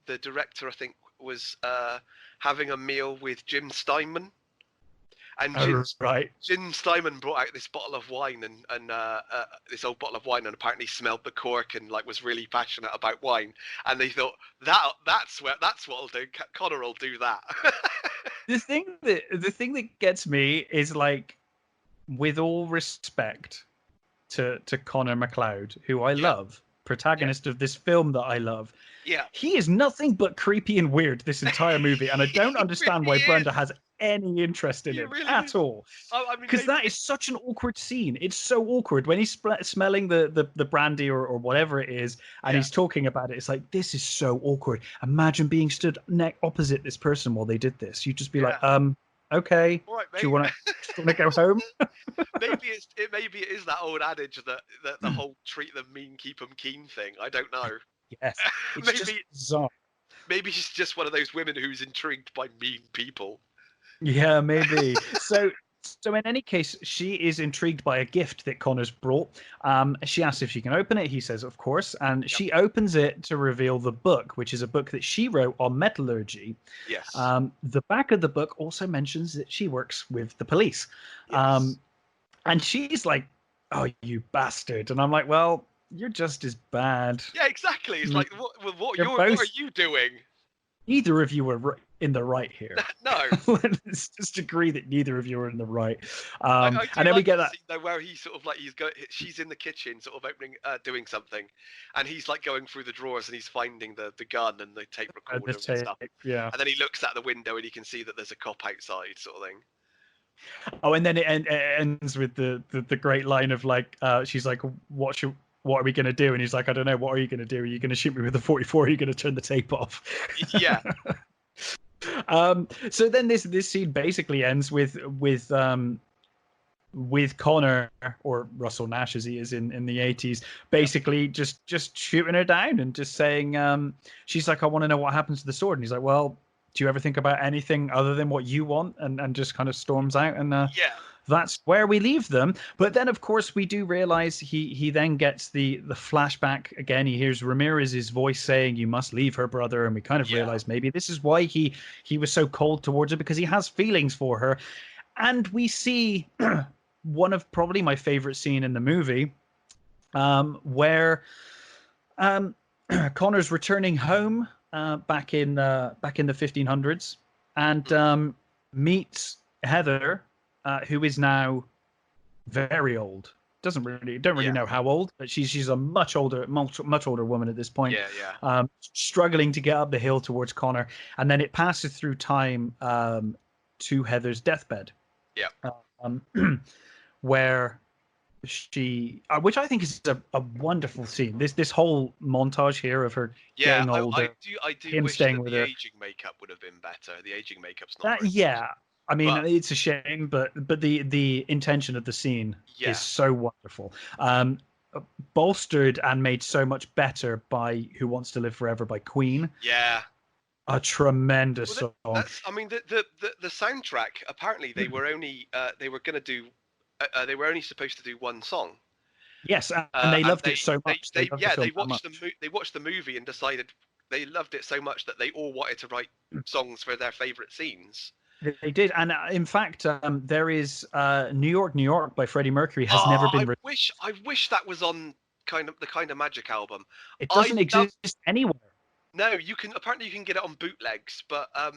the director. I think was having a meal with Jim Steinman, and Jim Steinman brought out this bottle of wine and this old bottle of wine, and apparently smelled the cork and like was really passionate about wine. And they thought that's what I'll do. Connor will do that. The thing that gets me is, like, with all respect to Connor MacLeod, who I love, protagonist of this film that I love. Yeah. He is nothing but creepy and weird this entire movie, and I don't understand why Brenda has any interest in him at all. Because that is such an awkward scene. It's so awkward when he's smelling the brandy or whatever it is, and he's talking about it. It's like, this is so awkward. Imagine being stood opposite this person while they did this. You'd just be like, okay, all right, do you want to go home? maybe it is that old adage that the whole treat them mean, keep them keen thing. I don't know. Yes, it's just bizarre. Maybe she's just one of those women who's intrigued by mean people. Yeah, maybe. So in any case, she is intrigued by a gift that Connor's brought. She asks if she can open it. He says, of course. And she opens it to reveal the book, which is a book that she wrote on metallurgy. Yes. The back of the book also mentions that she works with the police. Yes. And she's like, oh, you bastard. And I'm like, well, you're just as bad. Yeah, exactly. It's like, what are you doing? Neither of you were in the right here. No. Let's just agree that neither of you are in the right. And then we get that scene, though, where he sort of like she's in the kitchen, sort of doing something, and he's like going through the drawers and he's finding the gun and the tape recorder and stuff. Yeah. And then he looks out the window and he can see that there's a cop outside, sort of thing. Oh, and then it ends with the great line of like, she's like, what are we going to do? And he's like, I don't know. What are you going to do? Are you going to shoot me with a 44? Are you going to turn the tape off? Yeah. So then this scene basically ends with Connor, or Russell Nash as he is in the 80s, basically just shooting her down and just saying, she's like, I want to know what happens to the sword. And he's like, well, do you ever think about anything other than what you want? And just kind of storms out. And that's where we leave them. But then, of course, we do realize he then gets the flashback again. He hears Ramirez's voice saying, you must leave her, brother. And we kind of realize maybe this is why he was so cold towards her, because he has feelings for her. And we see one of probably my favorite scene in the movie, where Connor's returning home back in the 1500s and meets Heather, who is now very old. don't really Yeah. know how old, but she's a much older woman at this point, Yeah, yeah. struggling to get up the hill towards Connor, and then it passes through time to Heather's deathbed, Yeah. um, where she, which I think is a wonderful scene. This whole montage here of her Yeah, getting older, I do him wish staying that with the her. aging makeup would have been better. The aging makeup's not That very good. yeah, I mean But it's a shame, but the intention of the scene is yeah. so wonderful. Bolstered and made so much better by "Who Wants to Live Forever" by Queen. Yeah. A tremendous Well, song. that's. I mean, the soundtrack. Apparently, they were only they were going to do. They were only supposed to do one song. Yes, and they And loved it so much. They loved the film so much. they watched the movie and decided they loved it so much that they all wanted to write songs for their favorite scenes. They did, and in fact, there is "New York, New York" by Freddie Mercury has never Oh, been. I wish that was on the kind of Magic album. It I doesn't love. exist anywhere. No, you can apparently you can get it on bootlegs, but I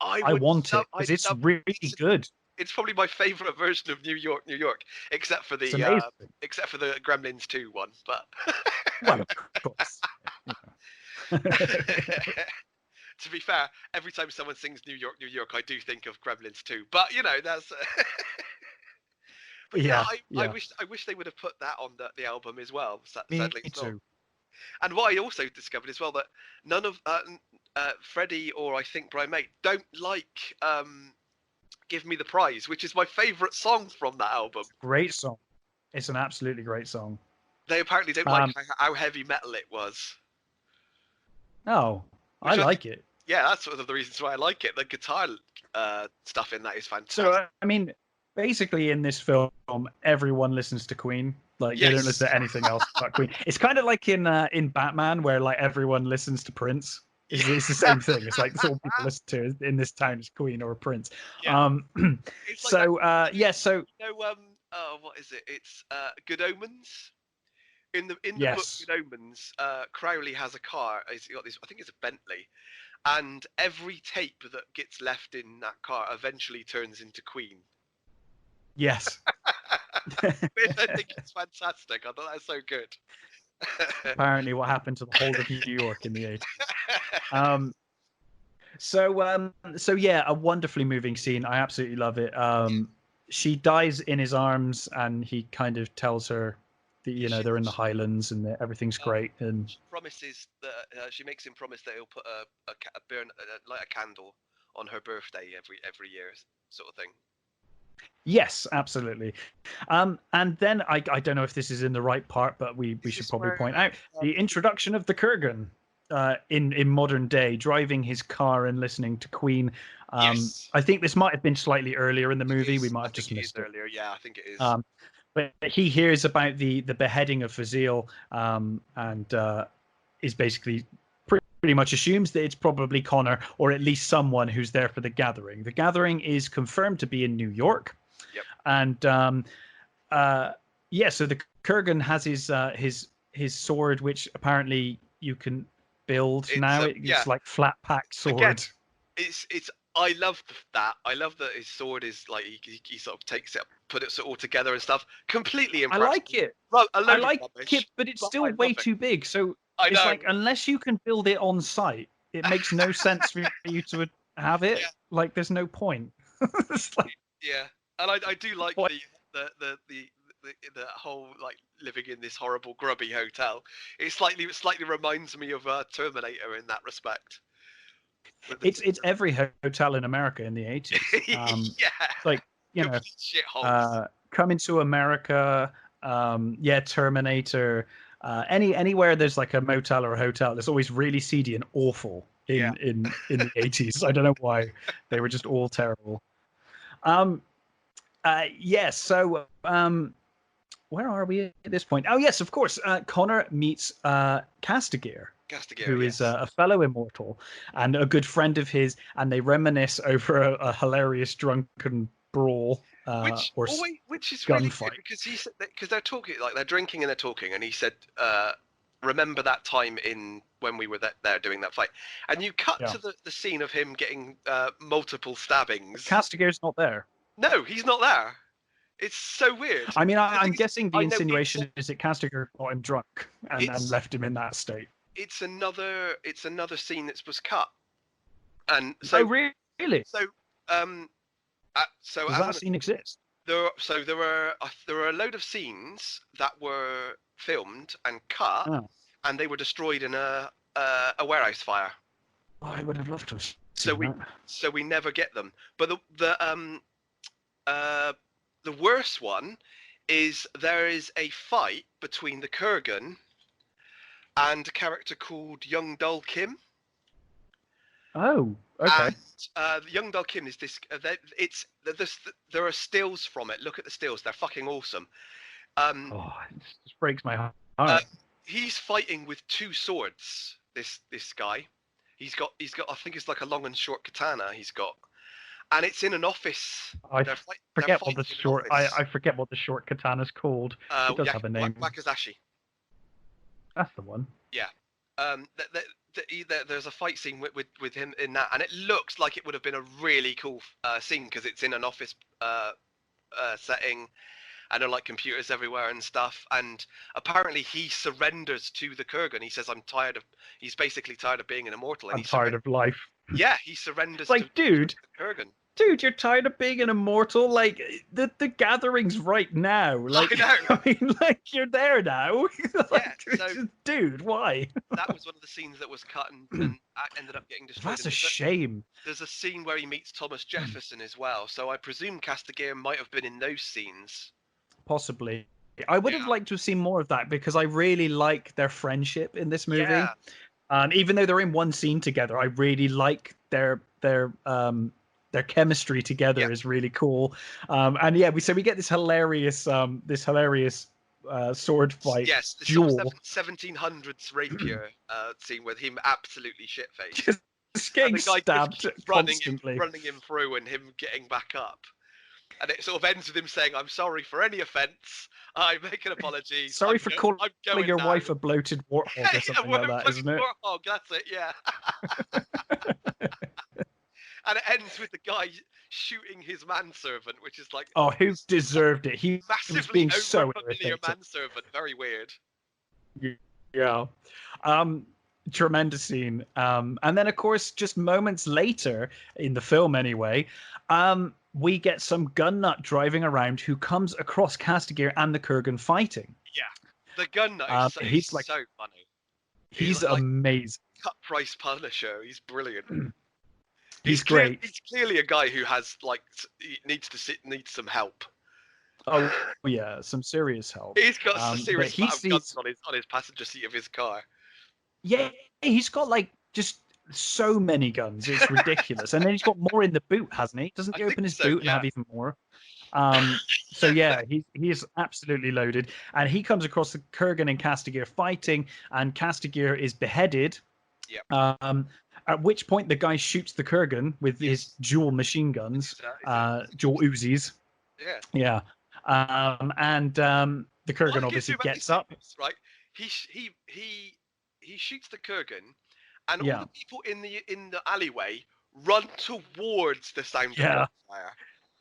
I would want love. it because it's really good. It's probably my favorite version of New York, New York, It's amazing. except for the Gremlins 2 one. But Well, of course. to be fair, every time someone sings New York, New York, I do think of Gremlins 2. But you know, that's. But yeah, yeah. I wish they would have put that on the album as well. Me Sadly, it's not. too. And what I also discovered as well that none of Freddie or I think Brian May don't like "Give Me the Prize," which is my favourite song from that album. Great song. It's an absolutely great song. They apparently don't like how heavy metal it was. No, I like it. Yeah, that's one of the reasons why I like it. The guitar stuff in that is fantastic. So, I mean, basically in this film, everyone listens to Queen. Like they don't listen to anything else but Queen. It's kind of like in Batman, where like everyone listens to Prince. It's the same thing. It's like that's all people listen to in this town is Queen or Prince. Yeah. So so you know, what is it? It's Good Omens. In the book yes. Good Omens, Crowley has a car. He's got this. I think it's a Bentley, and every tape that gets left in that car eventually turns into Queen. Yes. I think it's fantastic. I thought that's so good. Apparently, what happened to the whole of New York in the 80s. So yeah, a wonderfully moving scene. I absolutely love it. She dies in his arms, and he kind of tells her that they're in the Highlands and that everything's great. And she promises that she makes him promise that he'll put light a candle on her birthday every year, sort of thing. Yes, absolutely. And then I don't know if this is in the right part, but we should probably point out the introduction of the Kurgan in modern day, driving his car and listening to Queen. Yes. I think this might have been slightly earlier in the movie. We might have just missed it earlier. Yeah, I think it is. But he hears about the beheading of Fazil, and is basically pretty much assumes that it's probably Connor or at least someone who's there for the gathering. The gathering is confirmed to be in New York. Yep. And so the Kurgan has his sword, which apparently you can build now. It's like flat pack sword. Again, it's I love that. I love that his sword is like he sort of takes it, put it all together and stuff. Completely impressive. I like it. I like it, but it's still way too big. So it's like unless you can build it on site, it makes no sense for you to have it. Yeah. Like there's no point. It's like, yeah, and I do like the whole like living in this horrible grubby hotel. It slightly reminds me of Terminator in that respect. It's every hotel in America in the 80s. Yeah, like Coming to America. Terminator. Anywhere there's like a motel or a hotel, it's always really seedy and awful in the 80s. I don't know why. They were just all terrible. So where are we at this point? Oh yes, of course. Connor meets Castigear, who is a fellow immortal and a good friend of his, and they reminisce over a hilarious drunken brawl. Which is really good because they're talking, like they're drinking and they're talking, and he said, "Remember that time when we were there doing that fight?" And you cut to the scene of him getting multiple stabbings. Castigear's not there. No, he's not there. It's so weird. I mean, The I'm thing is, guessing the I know insinuation is that Castigar got him drunk and it's left him in that state. it's another scene that was cut, and Oh, so really? so so Does as that an scene exist? there were a load of scenes that were filmed and cut, Oh. and they were destroyed in a warehouse fire. Oh, I would have loved to have So seen that. we never get them. But the worst one is there is a fight between the Kurgan and a character called Young Dul Kim. Oh, okay. And Young Dul Kim is this. There are stills from it. Look at the stills; they're fucking awesome. Oh, it just breaks my heart. He's fighting with two swords. This guy, he's got. I think it's like a long and short katana. He's got, and it's in an office. I forget what the short. I forget what the short katana's called. It does have a name. Wakazashi. That's the one. Yeah. There's a fight scene with him in that, and it looks like it would have been a really cool scene because it's in an office setting, and there are like computers everywhere and stuff. And apparently he surrenders to the Kurgan. He says, he's basically tired of being an immortal. And I'm tired of life. Yeah, he surrenders to the Kurgan. Dude, you're tired of being an immortal? Like, the gathering's right now. Like, I know. I mean, like, you're there now. Like, yeah, so dude, why? That was one of the scenes that was cut and ended up getting destroyed. That's a shame. There's a scene where he meets Thomas Jefferson as well, so I presume Castigar might have been in those scenes. Possibly. I would have liked to have seen more of that because I really like their friendship in this movie. Yeah. And even though they're in one scene together, I really like their chemistry together is really cool. And yeah, we get this hilarious sword fight. Yes, the duel. 1700s rapier scene with him absolutely shit-faced. Just getting stabbed constantly. running him through and him getting back up. And it sort of ends with him saying, "I'm sorry for any offence. I make an apology. Sorry for calling your wife a bloated warthog or something like that, isn't it?" Warthog, that's it, yeah. And it ends with the guy shooting his manservant, which is like... Oh, who deserved it? He was being so irritating. Manservant, very weird. Yeah. Tremendous scene. And then, of course, just moments later, in the film anyway, we get some gun nut driving around who comes across Castigar and the Kurgan fighting. Yeah. The gun nut is so funny. He's amazing. Cut price Punisher. He's brilliant. He's great. He's clearly a guy who has needs some help. Oh yeah, some serious help. He's got some serious guns on his passenger seat of his car. Yeah, he's got like just so many guns. It's ridiculous. And then he's got more in the boot, hasn't he? Doesn't he open his boot and have even more? So yeah, he's absolutely loaded. And he comes across the Kurgan and Castigar fighting, and Castigar is beheaded. Yeah. At which point the guy shoots the Kurgan with his dual machine guns, dual Uzis. Yeah. Yeah. And the Kurgan obviously gets up. Right. He shoots the Kurgan, and all the people in the alleyway run towards the sound of gunfire.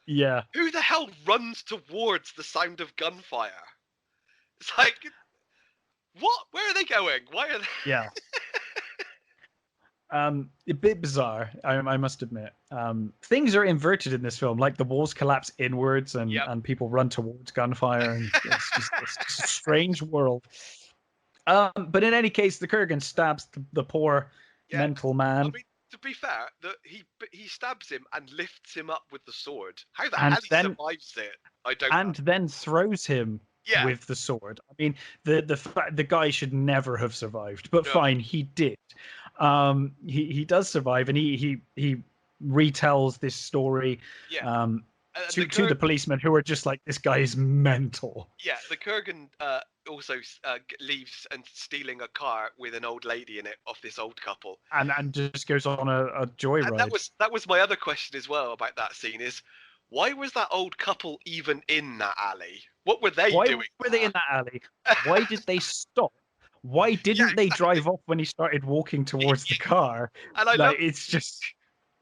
Yeah. Who the hell runs towards the sound of gunfire? It's like, what? Where are they going? Why are they? Yeah. A bit bizarre, I must admit. Things are inverted in this film, like the walls collapse inwards and people run towards gunfire, and it's just a strange world. But in any case, the Kurgan stabs the poor mental man. I mean, to be fair, he stabs him and lifts him up with the sword. How the hell he survives it, I don't know. And then throws him with the sword. I mean, the guy should never have survived, but fine, he did. He does survive, and he retells this story to the policemen, who are just like, this guy is mental. Yeah, the Kurgan also leaves and stealing a car with an old lady in it off this old couple, and just goes on a joyride. And that was my other question as well about that scene is, why was that old couple even in that alley? What were they doing? Why were they in that alley? Why did they stop? Why didn't they drive off when he started walking towards the car? And it's just...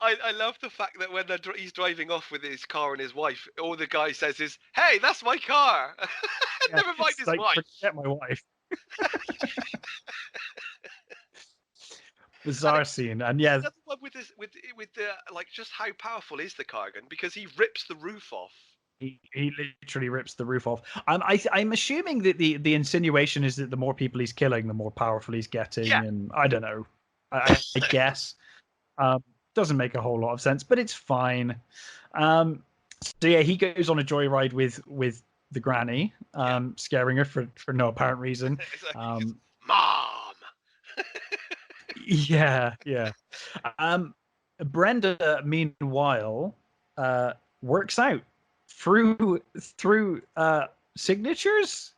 I love the fact that when he's driving off with his car and his wife, all the guy says is, "Hey, that's my car." Yeah, Never mind it's his like wife. forget my wife. And Bizarre scene, and it's yeah, another one with this with the like just how powerful is the Kargan because he rips the roof off. he literally rips the roof off. I'm assuming that the insinuation is that the more people he's killing, the more powerful he's Yeah, getting, and I don't know. I guess doesn't make a whole lot of sense, but it's fine. So yeah, he goes on a joyride with the granny, yeah. scaring her for no apparent reason. It's like, Um, Mom. yeah, yeah. Um, Brenda, meanwhile, uh, works out through signatures,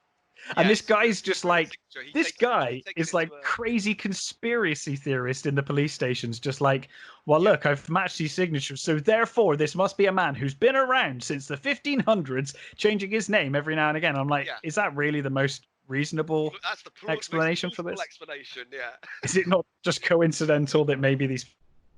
and this Yes, guy's just through the like signature. this He guy takes is it to like a crazy conspiracy theorist in the police stations, just like, well, yeah. look, I've matched these signatures, so therefore this must be a man who's been around since the 1500s, changing his name every now and again. I'm like, Yeah. is that really the most reasonable That's the most explanation for plausible this? explanation. Yeah. Is it not just coincidental that maybe these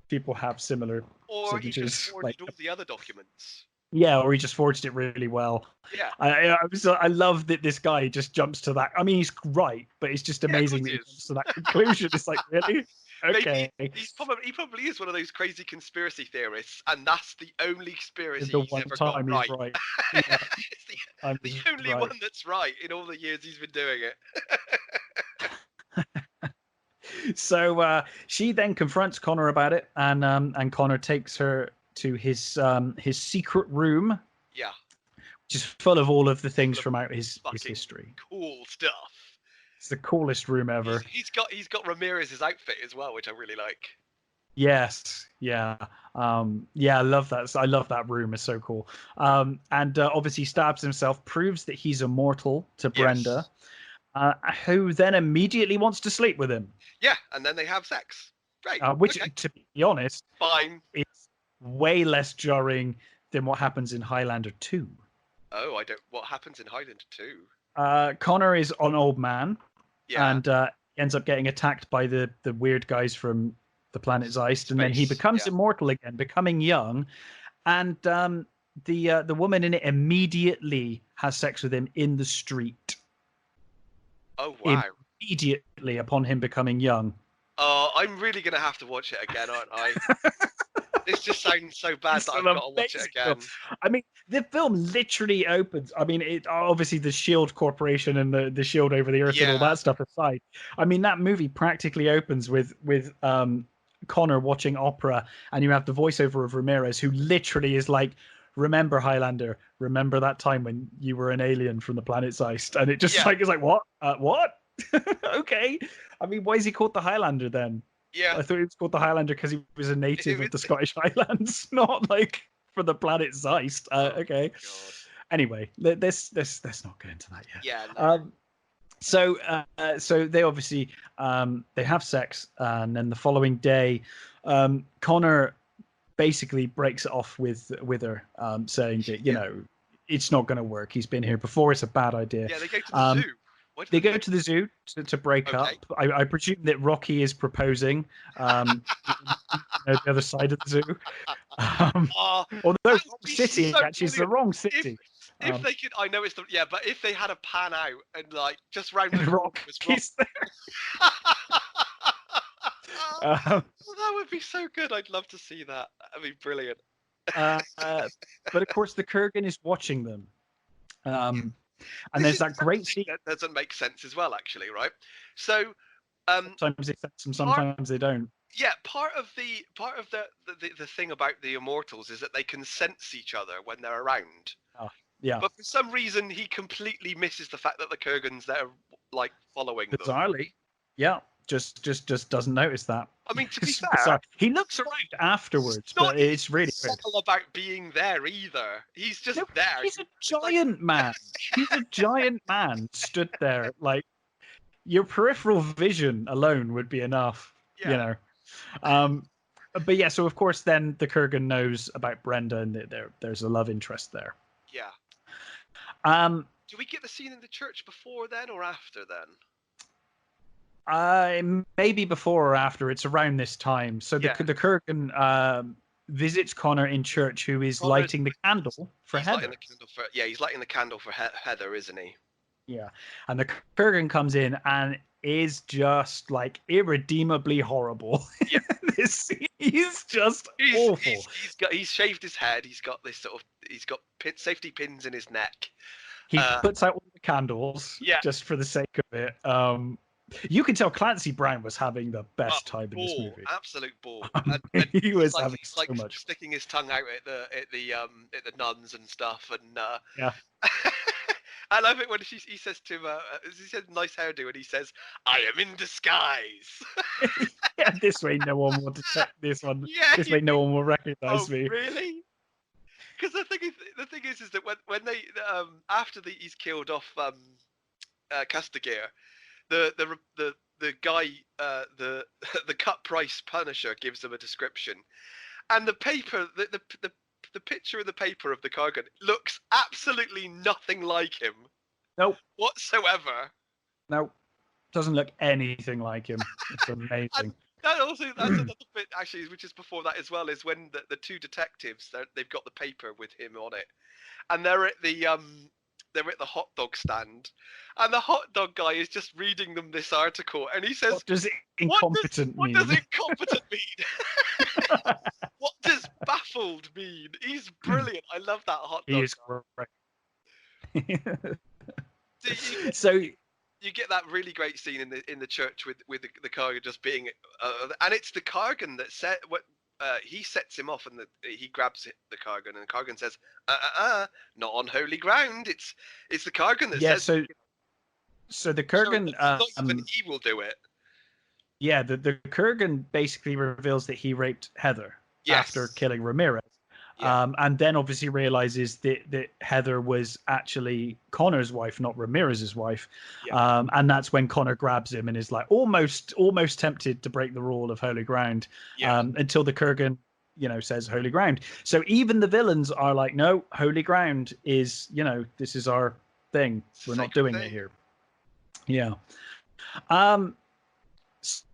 people have similar Or he just signatures? Like, forged all the other documents. yeah, or he just forged it really well. Yeah. I love that this guy just jumps to that. I mean, he's right, but it's just Yeah, of amazing course that he he is. jumps to that conclusion. It's like, really? Maybe Okay. he probably is one of those crazy conspiracy theorists, and that's the only conspiracy The he's one ever got time he's right. right. Yeah, It's I'm the just only right. one that's right in all the years he's been doing it. So she then confronts Connor about it, and Connor takes her to his secret room, Yeah, which is full of all of the things full of from out his fucking history. cool stuff. It's the coolest room He's ever. he's got he's got Ramirez's outfit as well, which I really like. Yes, yeah, yeah. I love that. I love that room. It's so cool. And obviously stabs himself, proves that he's immortal to Brenda, Yes. who then immediately wants to sleep with him. Yeah, and then they have sex. Great. Which, Okay. to be honest, Fine. is way less jarring than what happens in Highlander 2. Oh, I don't. What happens in Highlander 2? Connor is an old man, Yeah. and ends up getting attacked by the weird guys from the planet Zeist, and then he Space. becomes Yeah. immortal again, becoming young, and the woman in it immediately has sex with him in the street Oh wow. immediately upon him becoming young. Oh, I'm really gonna have to watch it again, aren't I? This just sounds so bad It's that an I've got to watch it amazing film. again. I mean, the film literally opens. I mean, it obviously the Shield Corporation and the Shield over the Earth and all Yeah. that stuff aside. I mean, that movie practically opens with Connor watching opera, and you have the voiceover of Ramirez, who literally is like, "Remember Highlander? Remember that time when you were an alien from the planet Zeist?" And it just Yeah. like is like, "What? What? Okay." I mean, why is he called the Highlander then? Yeah. I thought he was called the Highlander because he was a native of the It- Scottish Highlands, not like for the planet Zeist. oh Okay. God. Anyway, let's not get into that yet. Yeah. No. So they obviously they have sex, and then the following day, Connor basically breaks it off with her, saying that Yeah. it's not going to work. He's been here before. It's a bad idea. Yeah. They go to the zoo. Why do They they go to the zoo to break Okay. up. I presume that Rocky is proposing. The other side of the zoo. Oh, Although that wrong would be city, so actually, it's the brilliant. wrong If city. if they could, I know it's the yeah, but if they had a pan out and like just round the And corner was rock. Rocky's there. That would be so good. I'd love to see that. That'd be brilliant. But of course, the Kurgan is watching them. And This there's is that great something scene. that doesn't make sense as well, actually, right? So, Sometimes they sense them, sometimes they don't. yeah, part of the thing about the immortals is that they can sense each other when they're around. Oh, yeah. But for some reason, he completely misses the fact that the Kurgans that are like following them. Bizarrely, yeah, just doesn't notice that. I mean, to be It's fair, bizarre. He looks around afterwards, not but it's really weird. subtle about being there either. He's just No, there. he's a It's like- giant man. He's a giant man stood there. Like your peripheral vision alone would be enough. Yeah. But yeah, so of course then the Kurgan knows about Brenda, and there's a love interest there. Yeah. Um, Do we get the scene in the church before then or after then? maybe before or after. It's around this time. So the Yeah. Kurgan visits Connor in church, who is Connor's- lighting the candle for he's Heather. lighting the candle for he's lighting the candle for Heather, isn't he? Yeah, and the Kurgan comes in and is just like irredeemably horrible. Yeah. He's just awful. He's shaved his head. He's got safety pins in his neck. He puts out all the candles Yeah. just for the sake of it. You can tell Clancy Brown was having the best time in this movie. Absolute ball. And he was having he's so much. sticking his tongue out at the nuns and stuff, and yeah. I love it when he says to he says nice hairdo, and he says, "I am in disguise." Yeah, this way no one will detect this one. Yeah, this way no one will recognize me. Really? Because the thing is that when they after he's killed off Castigear, the guy the cut price Punisher gives him a description, and the paper the picture in the paper of the Kurgan looks absolutely nothing like him. Nope. Whatsoever. Nope. Doesn't look anything like him. It's amazing. That's another bit actually, which is before that as well, is when the two detectives they've got the paper with him on it, and they're at the hot dog stand, and the hot dog guy is just reading them this article, and he says, "What does incompetent mean? What does incompetent mean? What does baffled mean?" He's brilliant. I love that hot dog. He is great. So. You get that really great scene in the church with the Kargan just being, and it's the Kargan that he sets him off, and he grabs the Kargan, and the Kargan says, not on holy ground. It's the Kargan that says. So the Kurgan, not even he will do it. Yeah, the Kurgan basically reveals that he raped Heather after killing Ramirez. Yeah. And then obviously realizes that Heather was actually Connor's wife, not Ramirez's wife. Yeah. And that's when Connor grabs him and is like almost tempted to break the rule of holy ground. Yeah. Until the Kurgan, says holy ground. So even the villains are like, no, holy ground is, this is our thing. We're not doing it here. Yeah.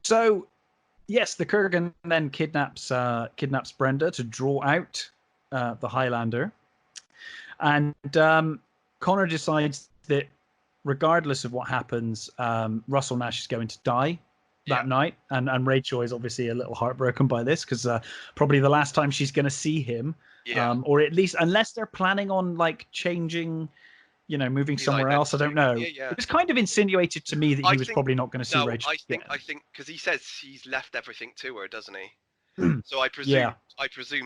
So yes, the Kurgan then kidnaps Brenda to draw out the Highlander, and Connor decides that regardless of what happens, Russell Nash is going to die that night, and Rachel is obviously a little heartbroken by this because probably the last time she's going to see him, or at least unless they're planning on like changing, moving somewhere else. I don't know. It was kind of insinuated to me that he was probably not going to see Rachel. I think because he says he's left everything to her, doesn't he? So I presume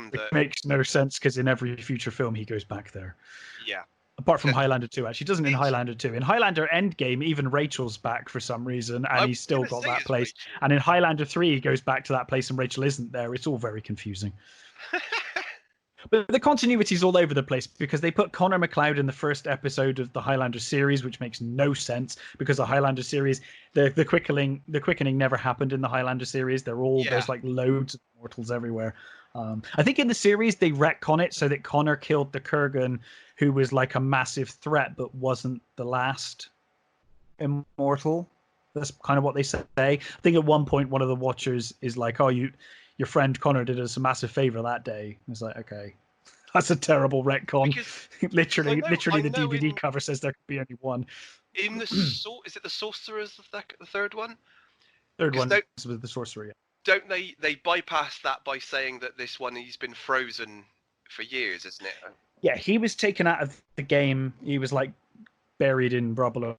that it makes no sense because in every future film he goes back there. Yeah. Apart from Highlander 2, actually, doesn't in Highlander 2. In Highlander Endgame, even Rachel's back for some reason, and he's still got that place. Rachel. And in Highlander 3, he goes back to that place, and Rachel isn't there. It's all very confusing. But the continuity is all over the place because they put Connor McLeod in the first episode of the Highlander series, which makes no sense because the Highlander series, the quickening never happened in the Highlander series. There's like loads of mortals everywhere. I think in the series they retcon it so that Connor killed the Kurgan, who was like a massive threat but wasn't the last immortal. That's kind of what they say. I think at one point one of the Watchers is like, "Oh, your friend Connor did us a massive favor that day." It's like, okay, that's a terrible retcon. Because literally, the DVD cover says there could be only one. In the is it the Sorcerers, the third one? Third one is with the Sorcerer. Yeah. Don't they bypass that by saying that this one he's been frozen for years, isn't it? Yeah, he was taken out of the game. He was like buried in rubble or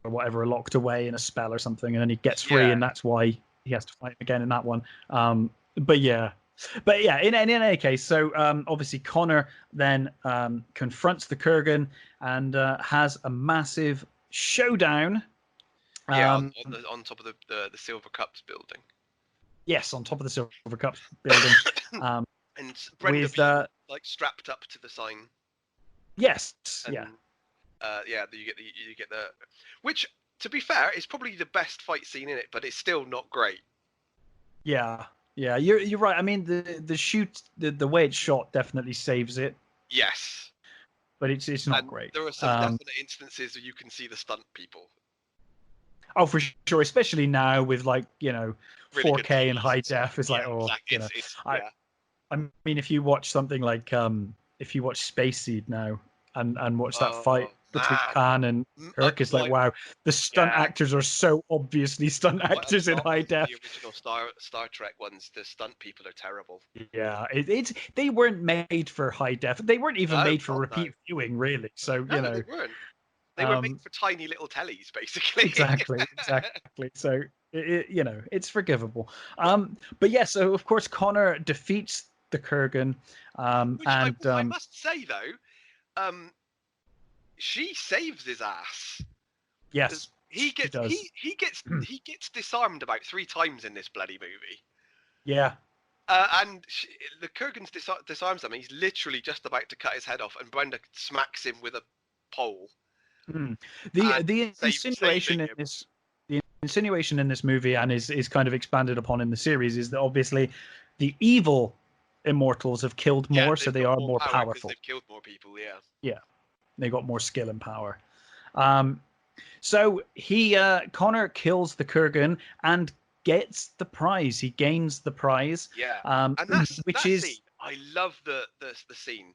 whatever, locked away in a spell or something, and then he gets free, and that's why he has to fight again in that one. But in any case, so obviously Connor then confronts the Kurgan and has a massive showdown. On top of the Silver Cups building. Yes, on top of the Silver Cups building. And Brenda with, like strapped up to the sign. Yes. And, you get the which, to be fair, is probably the best fight scene in it, but it's still not great. Yeah, you're right. I mean, the shoot, the way it's shot definitely saves it. Yes, but it's not great. There are some definite instances where you can see the stunt people. Oh, for sure, especially now with like really 4K and high def. It's like I mean, if you watch something like if you watch Space Seed now and watch that fight Oh between man, Khan and Kirk, it's like, like wow, the stunt yeah. actors are so obviously stunt Like actors a in lot high of def. the original Star Trek ones, the stunt people are terrible. Yeah, it's they weren't made for high def. They weren't even No, made for God no. repeat viewing, really. So No, they weren't. They were made um, for tiny little tellies, basically. exactly. So it's forgivable. But yeah, so of course Connor defeats the Kurgan, Which and I must say though, um, she saves his ass. yes, He she gets does. he gets disarmed about 3 times in this bloody movie. Yeah. And the Kurgan disarms him. And he's literally just about to cut his head off, and Brenda smacks him with a pole Mm. and The saving insinuation in him. this movie, and is kind of expanded upon in the series, is that obviously the evil immortals have killed Yeah, more, so they've they got are more more power because powerful. they've killed more people. Yeah. Yeah, they got more skill and power. Um, so he Connor kills the Kurgan and gets the prize. He gains the prize, Yeah, um, and that's which that scene. is I love the scene.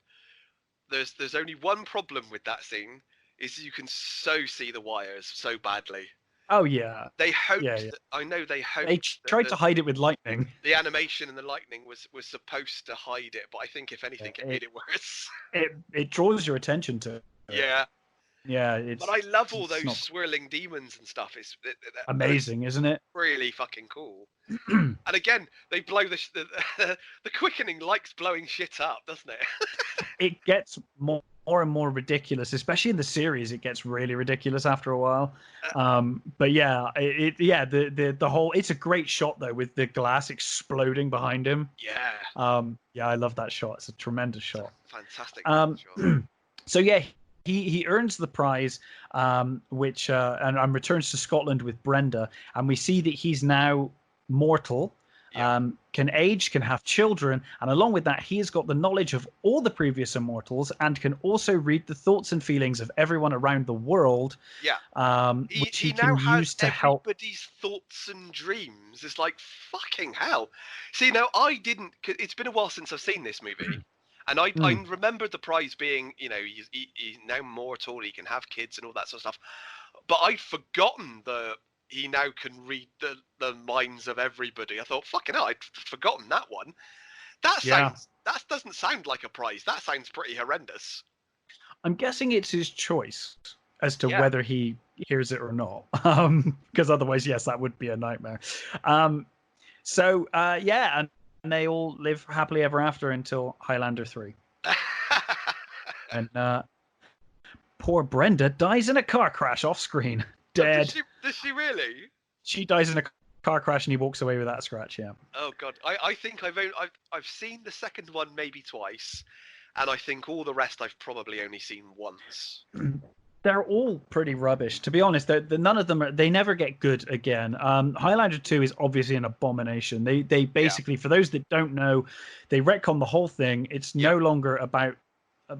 There's only one problem with that scene is you can so see the wires so badly. oh yeah, They yeah, hoped yeah. that I know they They hoped that tried to hide it with lightning. the animation and the lightning was supposed to hide it, but I think if anything it It made it worse. it draws your attention to it. Yeah, Yeah, but I love all it's those not swirling demons and stuff. It's amazing, isn't it? really fucking cool. And again, they blow the quickening likes blowing shit up, doesn't it? It gets more and more ridiculous, especially in the series. It gets really ridiculous after a while. But yeah, yeah, the whole, it's a great shot though, with the glass exploding behind him. Yeah, Yeah, I love that shot. It's a tremendous it's a shot. fantastic Um, shot. so yeah, he earns the prize, which and returns to Scotland with Brenda, and we see that he's now mortal, Yeah, can age, can have children, and along with that, he has got the knowledge of all the previous immortals, and can also read the thoughts and feelings of everyone around the world, yeah. which he He now can has use to help. everybody's thoughts and dreams. It's like fucking hell. See, now I didn't. It's been a while since I've seen this movie, and I Mm, remember the prize being, he's now mortal. He can have kids and all that sort of stuff. But I'd forgotten he now can read the minds of everybody. I thought, fucking hell, I'd forgotten that one. yeah. That doesn't sound like a prize. That sounds pretty horrendous. I'm guessing it's his choice as to Yeah. whether he hears it or not. Because otherwise, yes, that would be a nightmare. So yeah, and they all live happily ever after until Highlander 3. And poor Brenda dies in a car crash off screen. Oh, Dead. does she really? She dies in a car crash and he walks away with that scratch, yeah. Oh god, I think I've seen the second one maybe twice, and I think all the rest I've probably only seen once. They're all pretty rubbish, to be honest. None of them they never get good again. Highlander 2 is obviously an abomination. They basically, for those that don't know, they retcon the whole thing. It's no longer about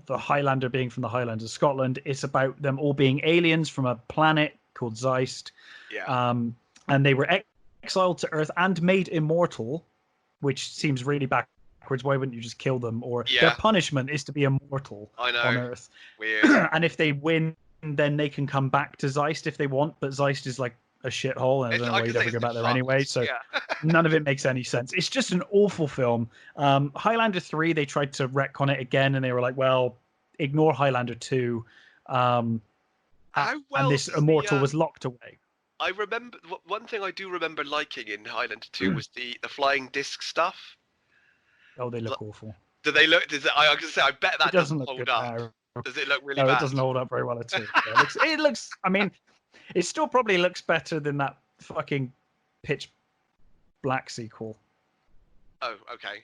the Highlander being from the Highlands of Scotland. It's about them all being aliens from a planet called Zeist. Yeah. And they were exiled to Earth and made immortal, which seems really backwards. Why wouldn't you just kill them? Or their punishment is to be immortal on Earth. Weird. And if they win, then they can come back to Zeist if they want. But Zeist is like a shithole, and I don't know why you'd ever go back there anyway. So none of it makes any sense. It's just an awful film. Highlander 3, they tried to retcon it again, and they were like, well, ignore Highlander 2. How well and this immortal was locked away. I remember one thing I do remember liking in Highlander 2 was the flying disc stuff. Oh, they look awful. Do they look? I was gonna say, I bet that doesn't look hold good up. now. Does it look really no, bad? It doesn't hold up very well at all. It looks. I mean, it still probably looks better than that fucking Pitch Black sequel. Oh, okay.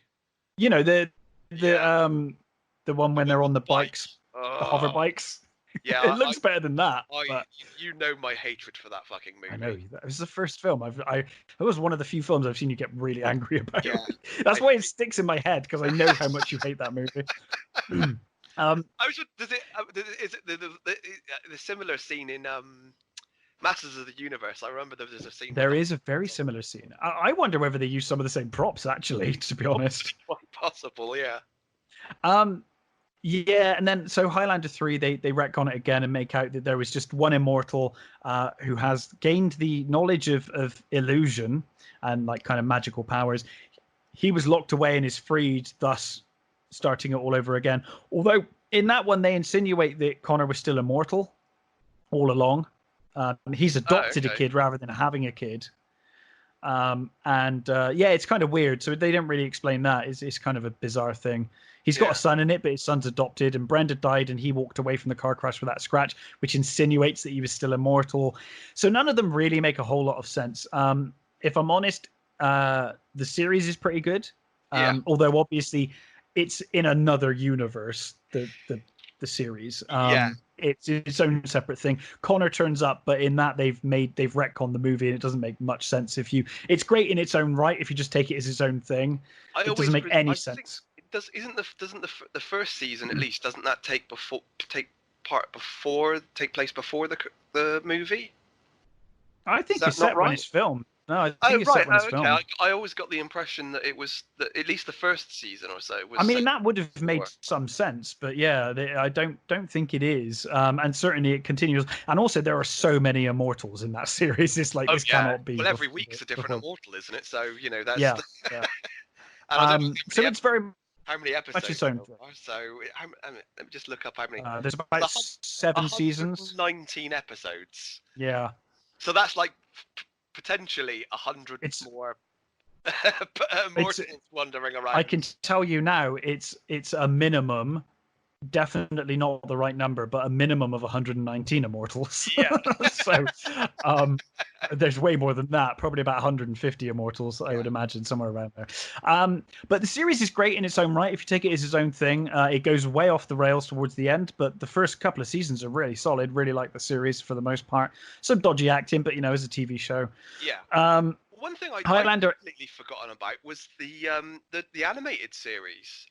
You know the one when they're on the bikes, the hover bikes. Yeah, it looks better than that. But you know my hatred for that fucking movie. I know that was the first film it was one of the few films I've seen you get really angry about. Yeah, that's why it sticks in my head, because I know how much you hate that movie. Is it the similar scene in Masters of the Universe? I remember there was a scene. There is a very similar scene. I wonder whether they use some of the same props, actually, to be honest. possible. Yeah. Um, yeah, and then so Highlander 3, they retcon it again and make out that there was just one immortal who has gained the knowledge of illusion and like kind of magical powers. He was locked away and is freed, thus starting it all over again. Although in that one they insinuate that Connor was still immortal all along. He's adopted a Okay. kid rather than having a kid. Yeah, it's kind of weird. So they don't really explain that. It's kind of a bizarre thing. He's got Yeah. a son in it, but his son's adopted, and Brenda died, and he walked away from the car crash without a scratch, which insinuates that he was still immortal. So none of them really make a whole lot of sense. If I'm honest, the series is pretty good. Yeah. Although obviously it's in another universe, the series. Yeah. It's its own separate thing. Connor turns up, but in that they've retconned the movie, and it doesn't make much sense if you. It's great in its own right if you just take it as its own thing. It doesn't make any sense. It does. Doesn't the first season at least doesn't that take place before the movie? I think that it's not set when right? it's filmed. No, I Oh think it's right. set when it's Okay. filmed. I always got the impression that it was at least the first season or so was. I mean, set that would have made before. some sense, but yeah, I don't think it is. And certainly it continues. And also, there are so many immortals in that series. It's like Oh this yeah. cannot be. Well, every before- week's a different before- immortal, isn't it? So that's. Yeah, yeah. And I don't know So it's very how many episodes its own there thing. are. So let me just look up how many. there's about 7 seasons. 19 episodes. Yeah, So that's like potentially 100 It's- more immortals wandering around. I can tell you now, it's a minimum. Definitely not the right number, but a minimum of 119 immortals. Yeah. So there's way more than that, probably about 150 immortals, I would imagine, somewhere around there. But the series is great in its own right if you take it as its own thing. It goes way off the rails towards the end, but the first couple of seasons are really solid. Really like the series for the most part. Some dodgy acting, but as a TV show. Yeah. One thing I Highlander completely forgotten about was the animated series.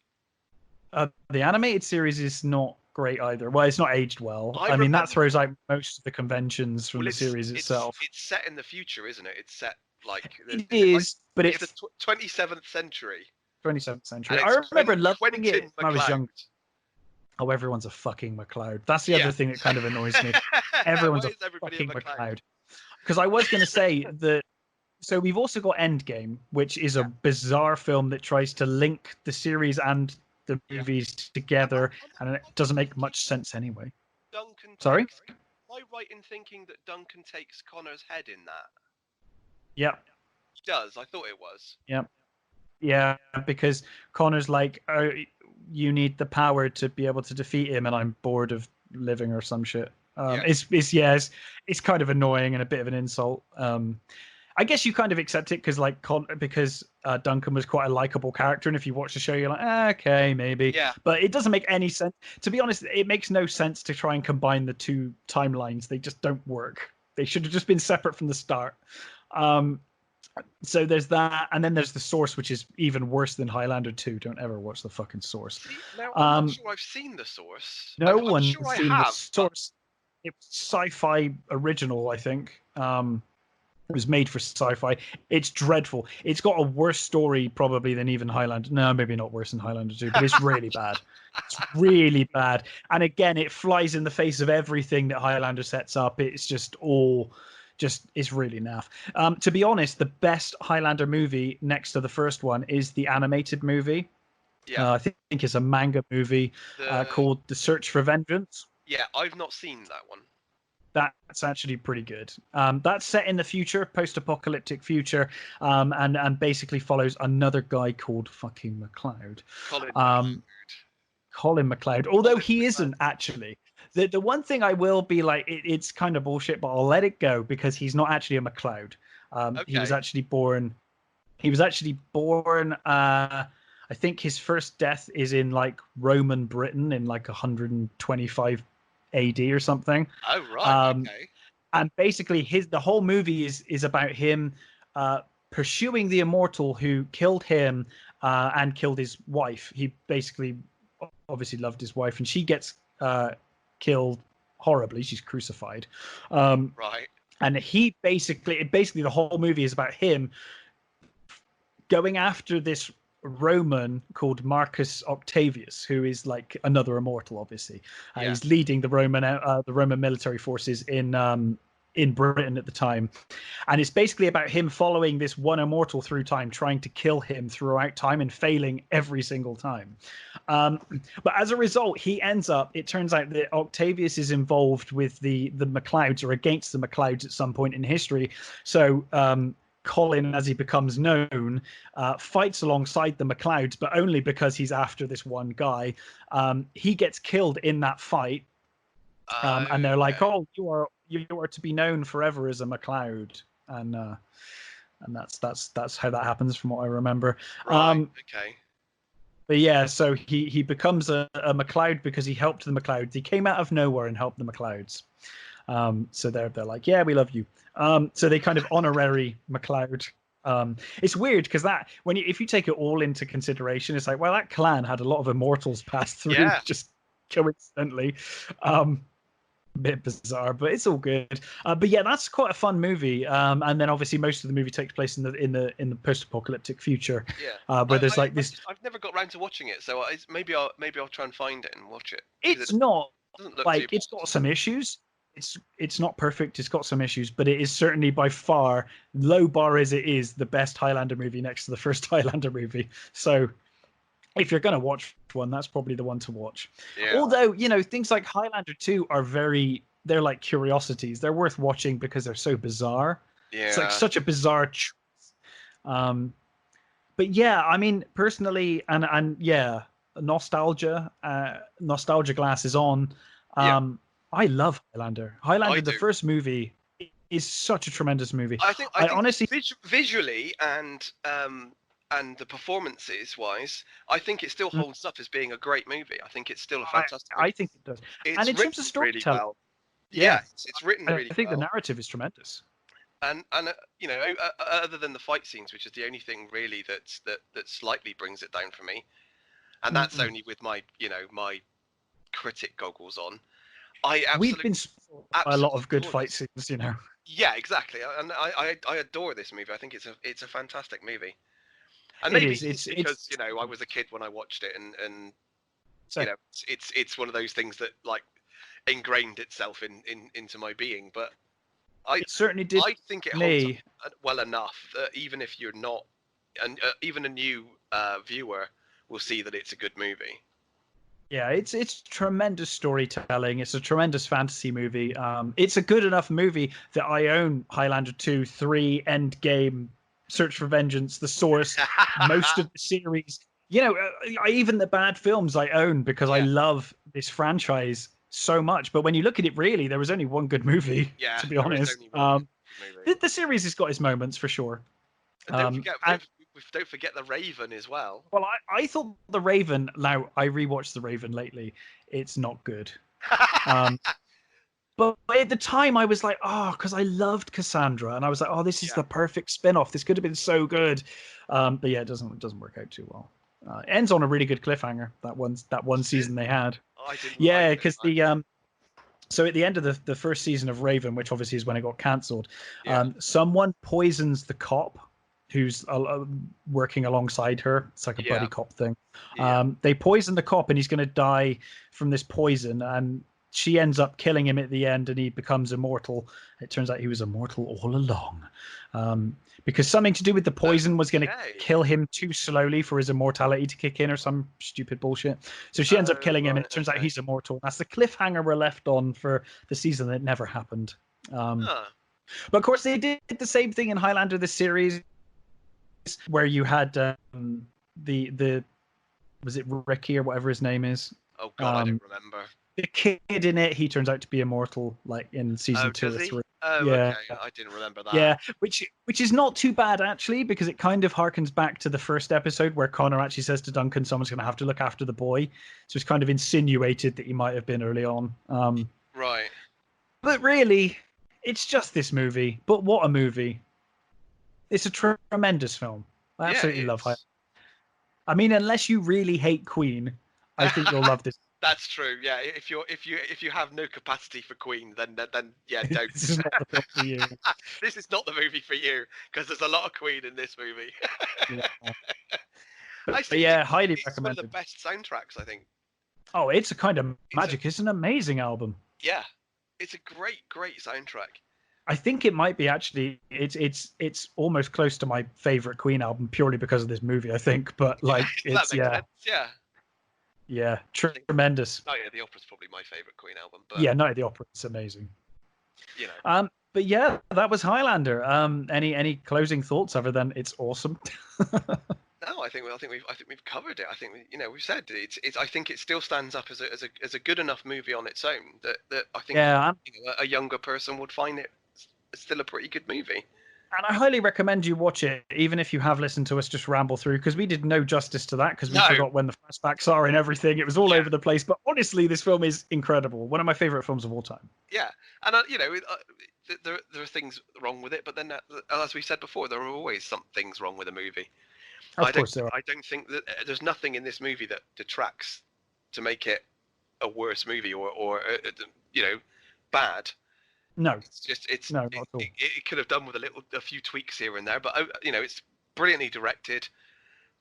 the animated series is not great either. Well, it's not aged well. I I mean, that remember- throws out most of the conventions from Well, the series itself. It's set in the future, isn't it? It's set like It is, but it's it's the 27th century. 27th century. And I it's remember loving Quentin it when I was MacLeod. young. Oh, everyone's a fucking MacLeod. That's the other thing that kind of annoys me. Everyone's Why a is everybody fucking MacLeod? MacLeod. Because I was going to say that. So we've also got Endgame, which is a bizarre film that tries to link the series and the movies together, and it doesn't make much sense anyway. Duncan. Sorry? Am I right in thinking that Duncan takes Connor's head in that? Yeah. He does. I thought it was. Yeah, because Connor's like, oh, you need the power to be able to defeat him, and I'm bored of living or some shit. It's kind of annoying and a bit of an insult. I guess you kind of accept it because Duncan was quite a likable character, and if you watch the show, you're like, okay, maybe. Yeah. But it doesn't make any sense. To be honest, it makes no sense to try and combine the two timelines. They just don't work. They should have just been separate from the start. So there's that, and then there's the Source, which is even worse than Highlander 2. Don't ever watch the fucking Source. Now, I'm not sure I've seen the Source. No I'm one's sure I seen the have, Source. It's sci-fi original, I think. It was made for sci-fi. It's dreadful. It's got a worse story probably than even Highlander. No, maybe not worse than Highlander 2, but it's really bad. It's really bad. And again, it flies in the face of everything that Highlander sets up. It's just it's really naff. To be honest, the best Highlander movie next to the first one is the animated movie. Yeah. I think it's a manga movie called The Search for Vengeance. Yeah, I've not seen that one. That's actually pretty good. That's set in the future, post-apocalyptic future, and basically follows another guy called fucking MacLeod. Colin MacLeod. Although he isn't actually. The one thing I will be like, it's kind of bullshit, but I'll let it go because he's not actually a MacLeod. He was actually born. I think his first death is in like Roman Britain in like 125 AD or something. Oh right, okay. And basically, the whole movie is about him pursuing the immortal who killed him and killed his wife. He basically, obviously, loved his wife, and she gets killed horribly. She's crucified. Right. And he basically the whole movie is about him going after this Roman called Marcus Octavius, who is like another immortal. Obviously, Yeah. he's leading the Roman military forces in Britain at the time, and it's basically about him following this one immortal through time, trying to kill him throughout time and failing every single time. But as a result, he ends up. It turns out that Octavius is involved with the MacLeods, or against the MacLeods at some point in history. So Colin, as he becomes known, fights alongside the MacLeods, but only because he's after this one guy. He gets killed in that fight, and they're like, "Oh, you are to be known forever as a MacLeod," and that's how that happens, from what I remember. Right. Okay. But yeah, so he becomes a MacLeod because he helped the MacLeods. He came out of nowhere and helped the MacLeods. So they're like, yeah, we love you. So they kind of honorary MacLeod. It's weird because that if you take it all into consideration, it's like, well, that clan had a lot of immortals pass through just coincidentally. A bit bizarre, but it's all good. But yeah, that's quite a fun movie. And then obviously most of the movie takes place in the post-apocalyptic future. Yeah. Where there's like this. I've never got around to watching it, so maybe I'll try and find it and watch it. It's not doesn't look like too it's got some issues. It's not perfect. It's got some issues, but it is certainly by far, low bar as it is, the best Highlander movie next to the first Highlander movie. So if you're going to watch one, that's probably the one to watch. Yeah. Although, things like Highlander 2 they're like curiosities. They're worth watching because they're so bizarre. Yeah. It's like such a bizarre choice. But yeah, I mean, personally, and yeah, nostalgia glass is on. I love Highlander. The first movie, is such a tremendous movie. I think honestly, visually and the performances wise, I think it still holds up as being a great movie. I think it's still a fantastic movie. I think it does. It's and in terms of storytelling, really well. Yeah, it's written really well. I think the narrative is tremendous. And other than the fight scenes, which is the only thing really that slightly brings it down for me, and that's only with my my critic goggles on. We've been a lot of good fight scenes, Yeah, exactly, and I adore this movie. I think it's a fantastic movie, and maybe it's because I was a kid when I watched it, and it's one of those things that like ingrained itself into my being. But it certainly did. I think it holds up well enough that even if you're not, and even a new viewer will see that it's a good movie. Yeah, it's tremendous storytelling. It's a tremendous fantasy movie. It's a good enough movie that I own Highlander 2, 3, Endgame, Search for Vengeance, The Source, most of the series. Even the bad films I own because I love this franchise so much. But when you look at it, really, there was only one good movie, to be honest. The series has got its moments for sure. Don't forget the Raven as well. Well, I thought the Raven. Now I rewatched the Raven lately. It's not good. But at the time, I was like, because I loved Cassandra, and I was like, this is the perfect spin-off. This could have been so good. But yeah, it doesn't work out too well. It ends on a really good cliffhanger. That one season they had. Because so at the end of the first season of Raven, which obviously is when it got cancelled, someone poisons the cop who's working alongside her. It's like a buddy cop thing. They poison the cop and he's going to die from this poison, and she ends up killing him at the end and he becomes immortal. It turns out he was immortal all along, because something to do with the poison was going to kill him too slowly for his immortality to kick in, or some stupid bullshit. So she ends up killing him, and it turns out he's immortal. That's the cliffhanger we're left on for the season that never happened. But of course they did the same thing in Highlander, the series, where you had the was it Ricky or whatever his name is? Oh god, I don't remember. The kid in it, he turns out to be immortal, like in season 2 or 3. Oh, yeah. Okay. I didn't remember that. Yeah, which is not too bad actually, because it kind of harkens back to the first episode where Connor actually says to Duncan, someone's going to have to look after the boy. So it's kind of insinuated that he might have been early on. Right. But really, it's just this movie. But what a movie! It's a tremendous film. I absolutely love it. I mean, unless you really hate Queen, I think you'll love this. That's true. Yeah, if you have no capacity for Queen, then yeah, don't. This is not the film for you. This is not the movie for you, because there's a lot of Queen in this movie. I But think yeah, highly it's one of the recommended. best soundtracks, I think. Oh, it's a kind of magic. It's an amazing album. Yeah, it's a great soundtrack. I think it might be actually. It's almost close to my favorite Queen album purely because of this movie. I think, but like That it's makes sense. Yeah. tremendous. Oh yeah, the Opera's probably my favorite Queen album, but Yeah, Night at the Opera. It's amazing. you know. But yeah, that was Highlander. Any closing thoughts other than it's awesome? No, I think we've covered it. I think we've said it's. I think it still stands up as a good enough movie on its own that I think Yeah, a younger person would find it still a pretty good movie. and I highly recommend you watch it, even if you have listened to us just ramble through, because we did no justice to that, because we forgot when the flashbacks are and everything. It was all over the place. But honestly, this film is incredible. One of my favorite films of all time. Yeah, and there are things wrong with it, but then as we said before, there are always some things wrong with a movie. Of course there are. I don't think that there's nothing in this movie that detracts to make it a worse movie or bad. No, It's just no, not at all. it could have done with a few tweaks here and there, but it's brilliantly directed.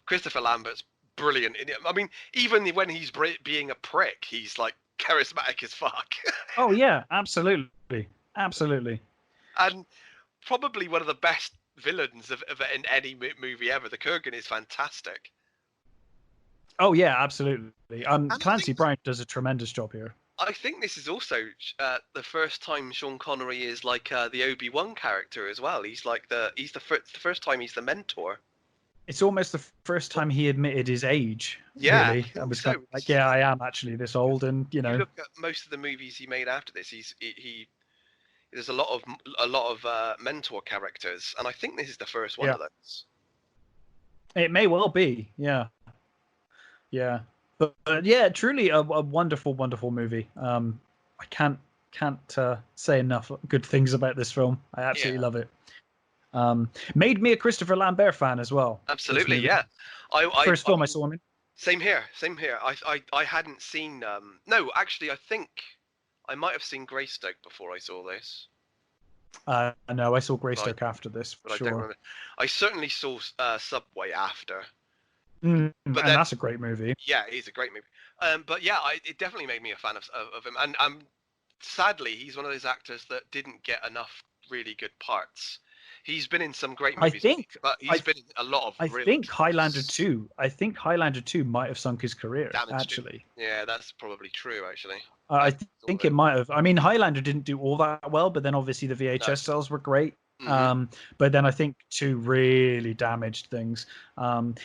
Christopher Lambert's brilliant in it. I mean, even when he's being a prick, he's like charismatic as fuck. Oh yeah, absolutely, absolutely. And probably one of the best villains of in any movie ever. The Kurgan is fantastic. Oh yeah, absolutely. Clancy Brown does a tremendous job here. I think this is also the first time Sean Connery is like the Obi-Wan character as well. He's like the first time he's the mentor. It's almost the first time he admitted his age. Yeah, really. I was kind of like, yeah, I am actually this old, and You look at most of the movies he made after this. There's a lot of mentor characters, and I think this is the first one of those. It may well be, yeah. But yeah, truly a wonderful, wonderful movie. I can't say enough good things about this film. I absolutely love it. Made me a Christopher Lambert fan as well. Absolutely, yeah. First film I saw him in. Same here. I hadn't seen. No, actually, I think I might have seen Greystoke before I saw this. No, I saw Greystoke after this. But sure. I don't remember. I certainly saw Subway after. But then, that's a great movie. Yeah, he's a great movie. But yeah, it definitely made me a fan of him. And sadly, he's one of those actors that didn't get enough really good parts. He's been in some great movies, but he's been in a lot of. I think Highlander 2. I think Highlander 2 might have sunk his career. Actually, yeah, that's probably true. Actually, I think it might have. I mean, Highlander didn't do all that well, but then obviously the VHS sales were great. Mm-hmm. But then I think 2 really damaged things.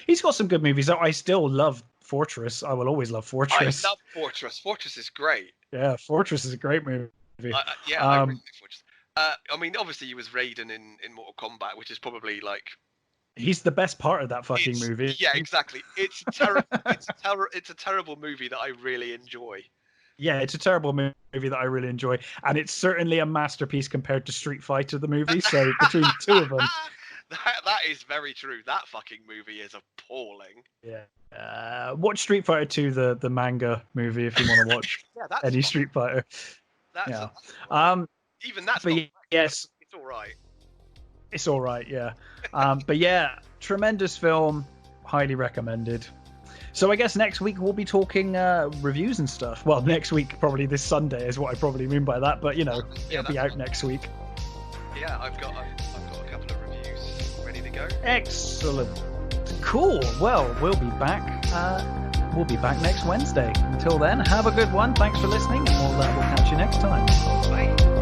He's got some good movies. I still love Fortress. I will always love Fortress. I love Fortress. Fortress is great. Yeah, Fortress is a great movie. I really like Fortress. I mean, obviously he was Raiden in Mortal Kombat, which is probably like. He's the best part of that fucking movie. Yeah, exactly. It's terrible. It's a terrible movie that I really enjoy. Yeah, it's a terrible movie that I really enjoy, and it's certainly a masterpiece compared to Street Fighter the movie. So between the two of them, that is very true. That fucking movie is appalling. Yeah, watch Street Fighter 2, the manga movie, if you want to watch any Street Fighter. Even that's. But yes, it's all right. It's all right, yeah. But yeah, tremendous film, highly recommended. So I guess next week we'll be talking reviews and stuff. Well, next week, probably this Sunday is what I probably mean by that. But it'll be out next week. Yeah, I've got a couple of reviews ready to go. Excellent, cool. Well, we'll be back. We'll be back next Wednesday. Until then, have a good one. Thanks for listening, and we'll catch you next time. Bye.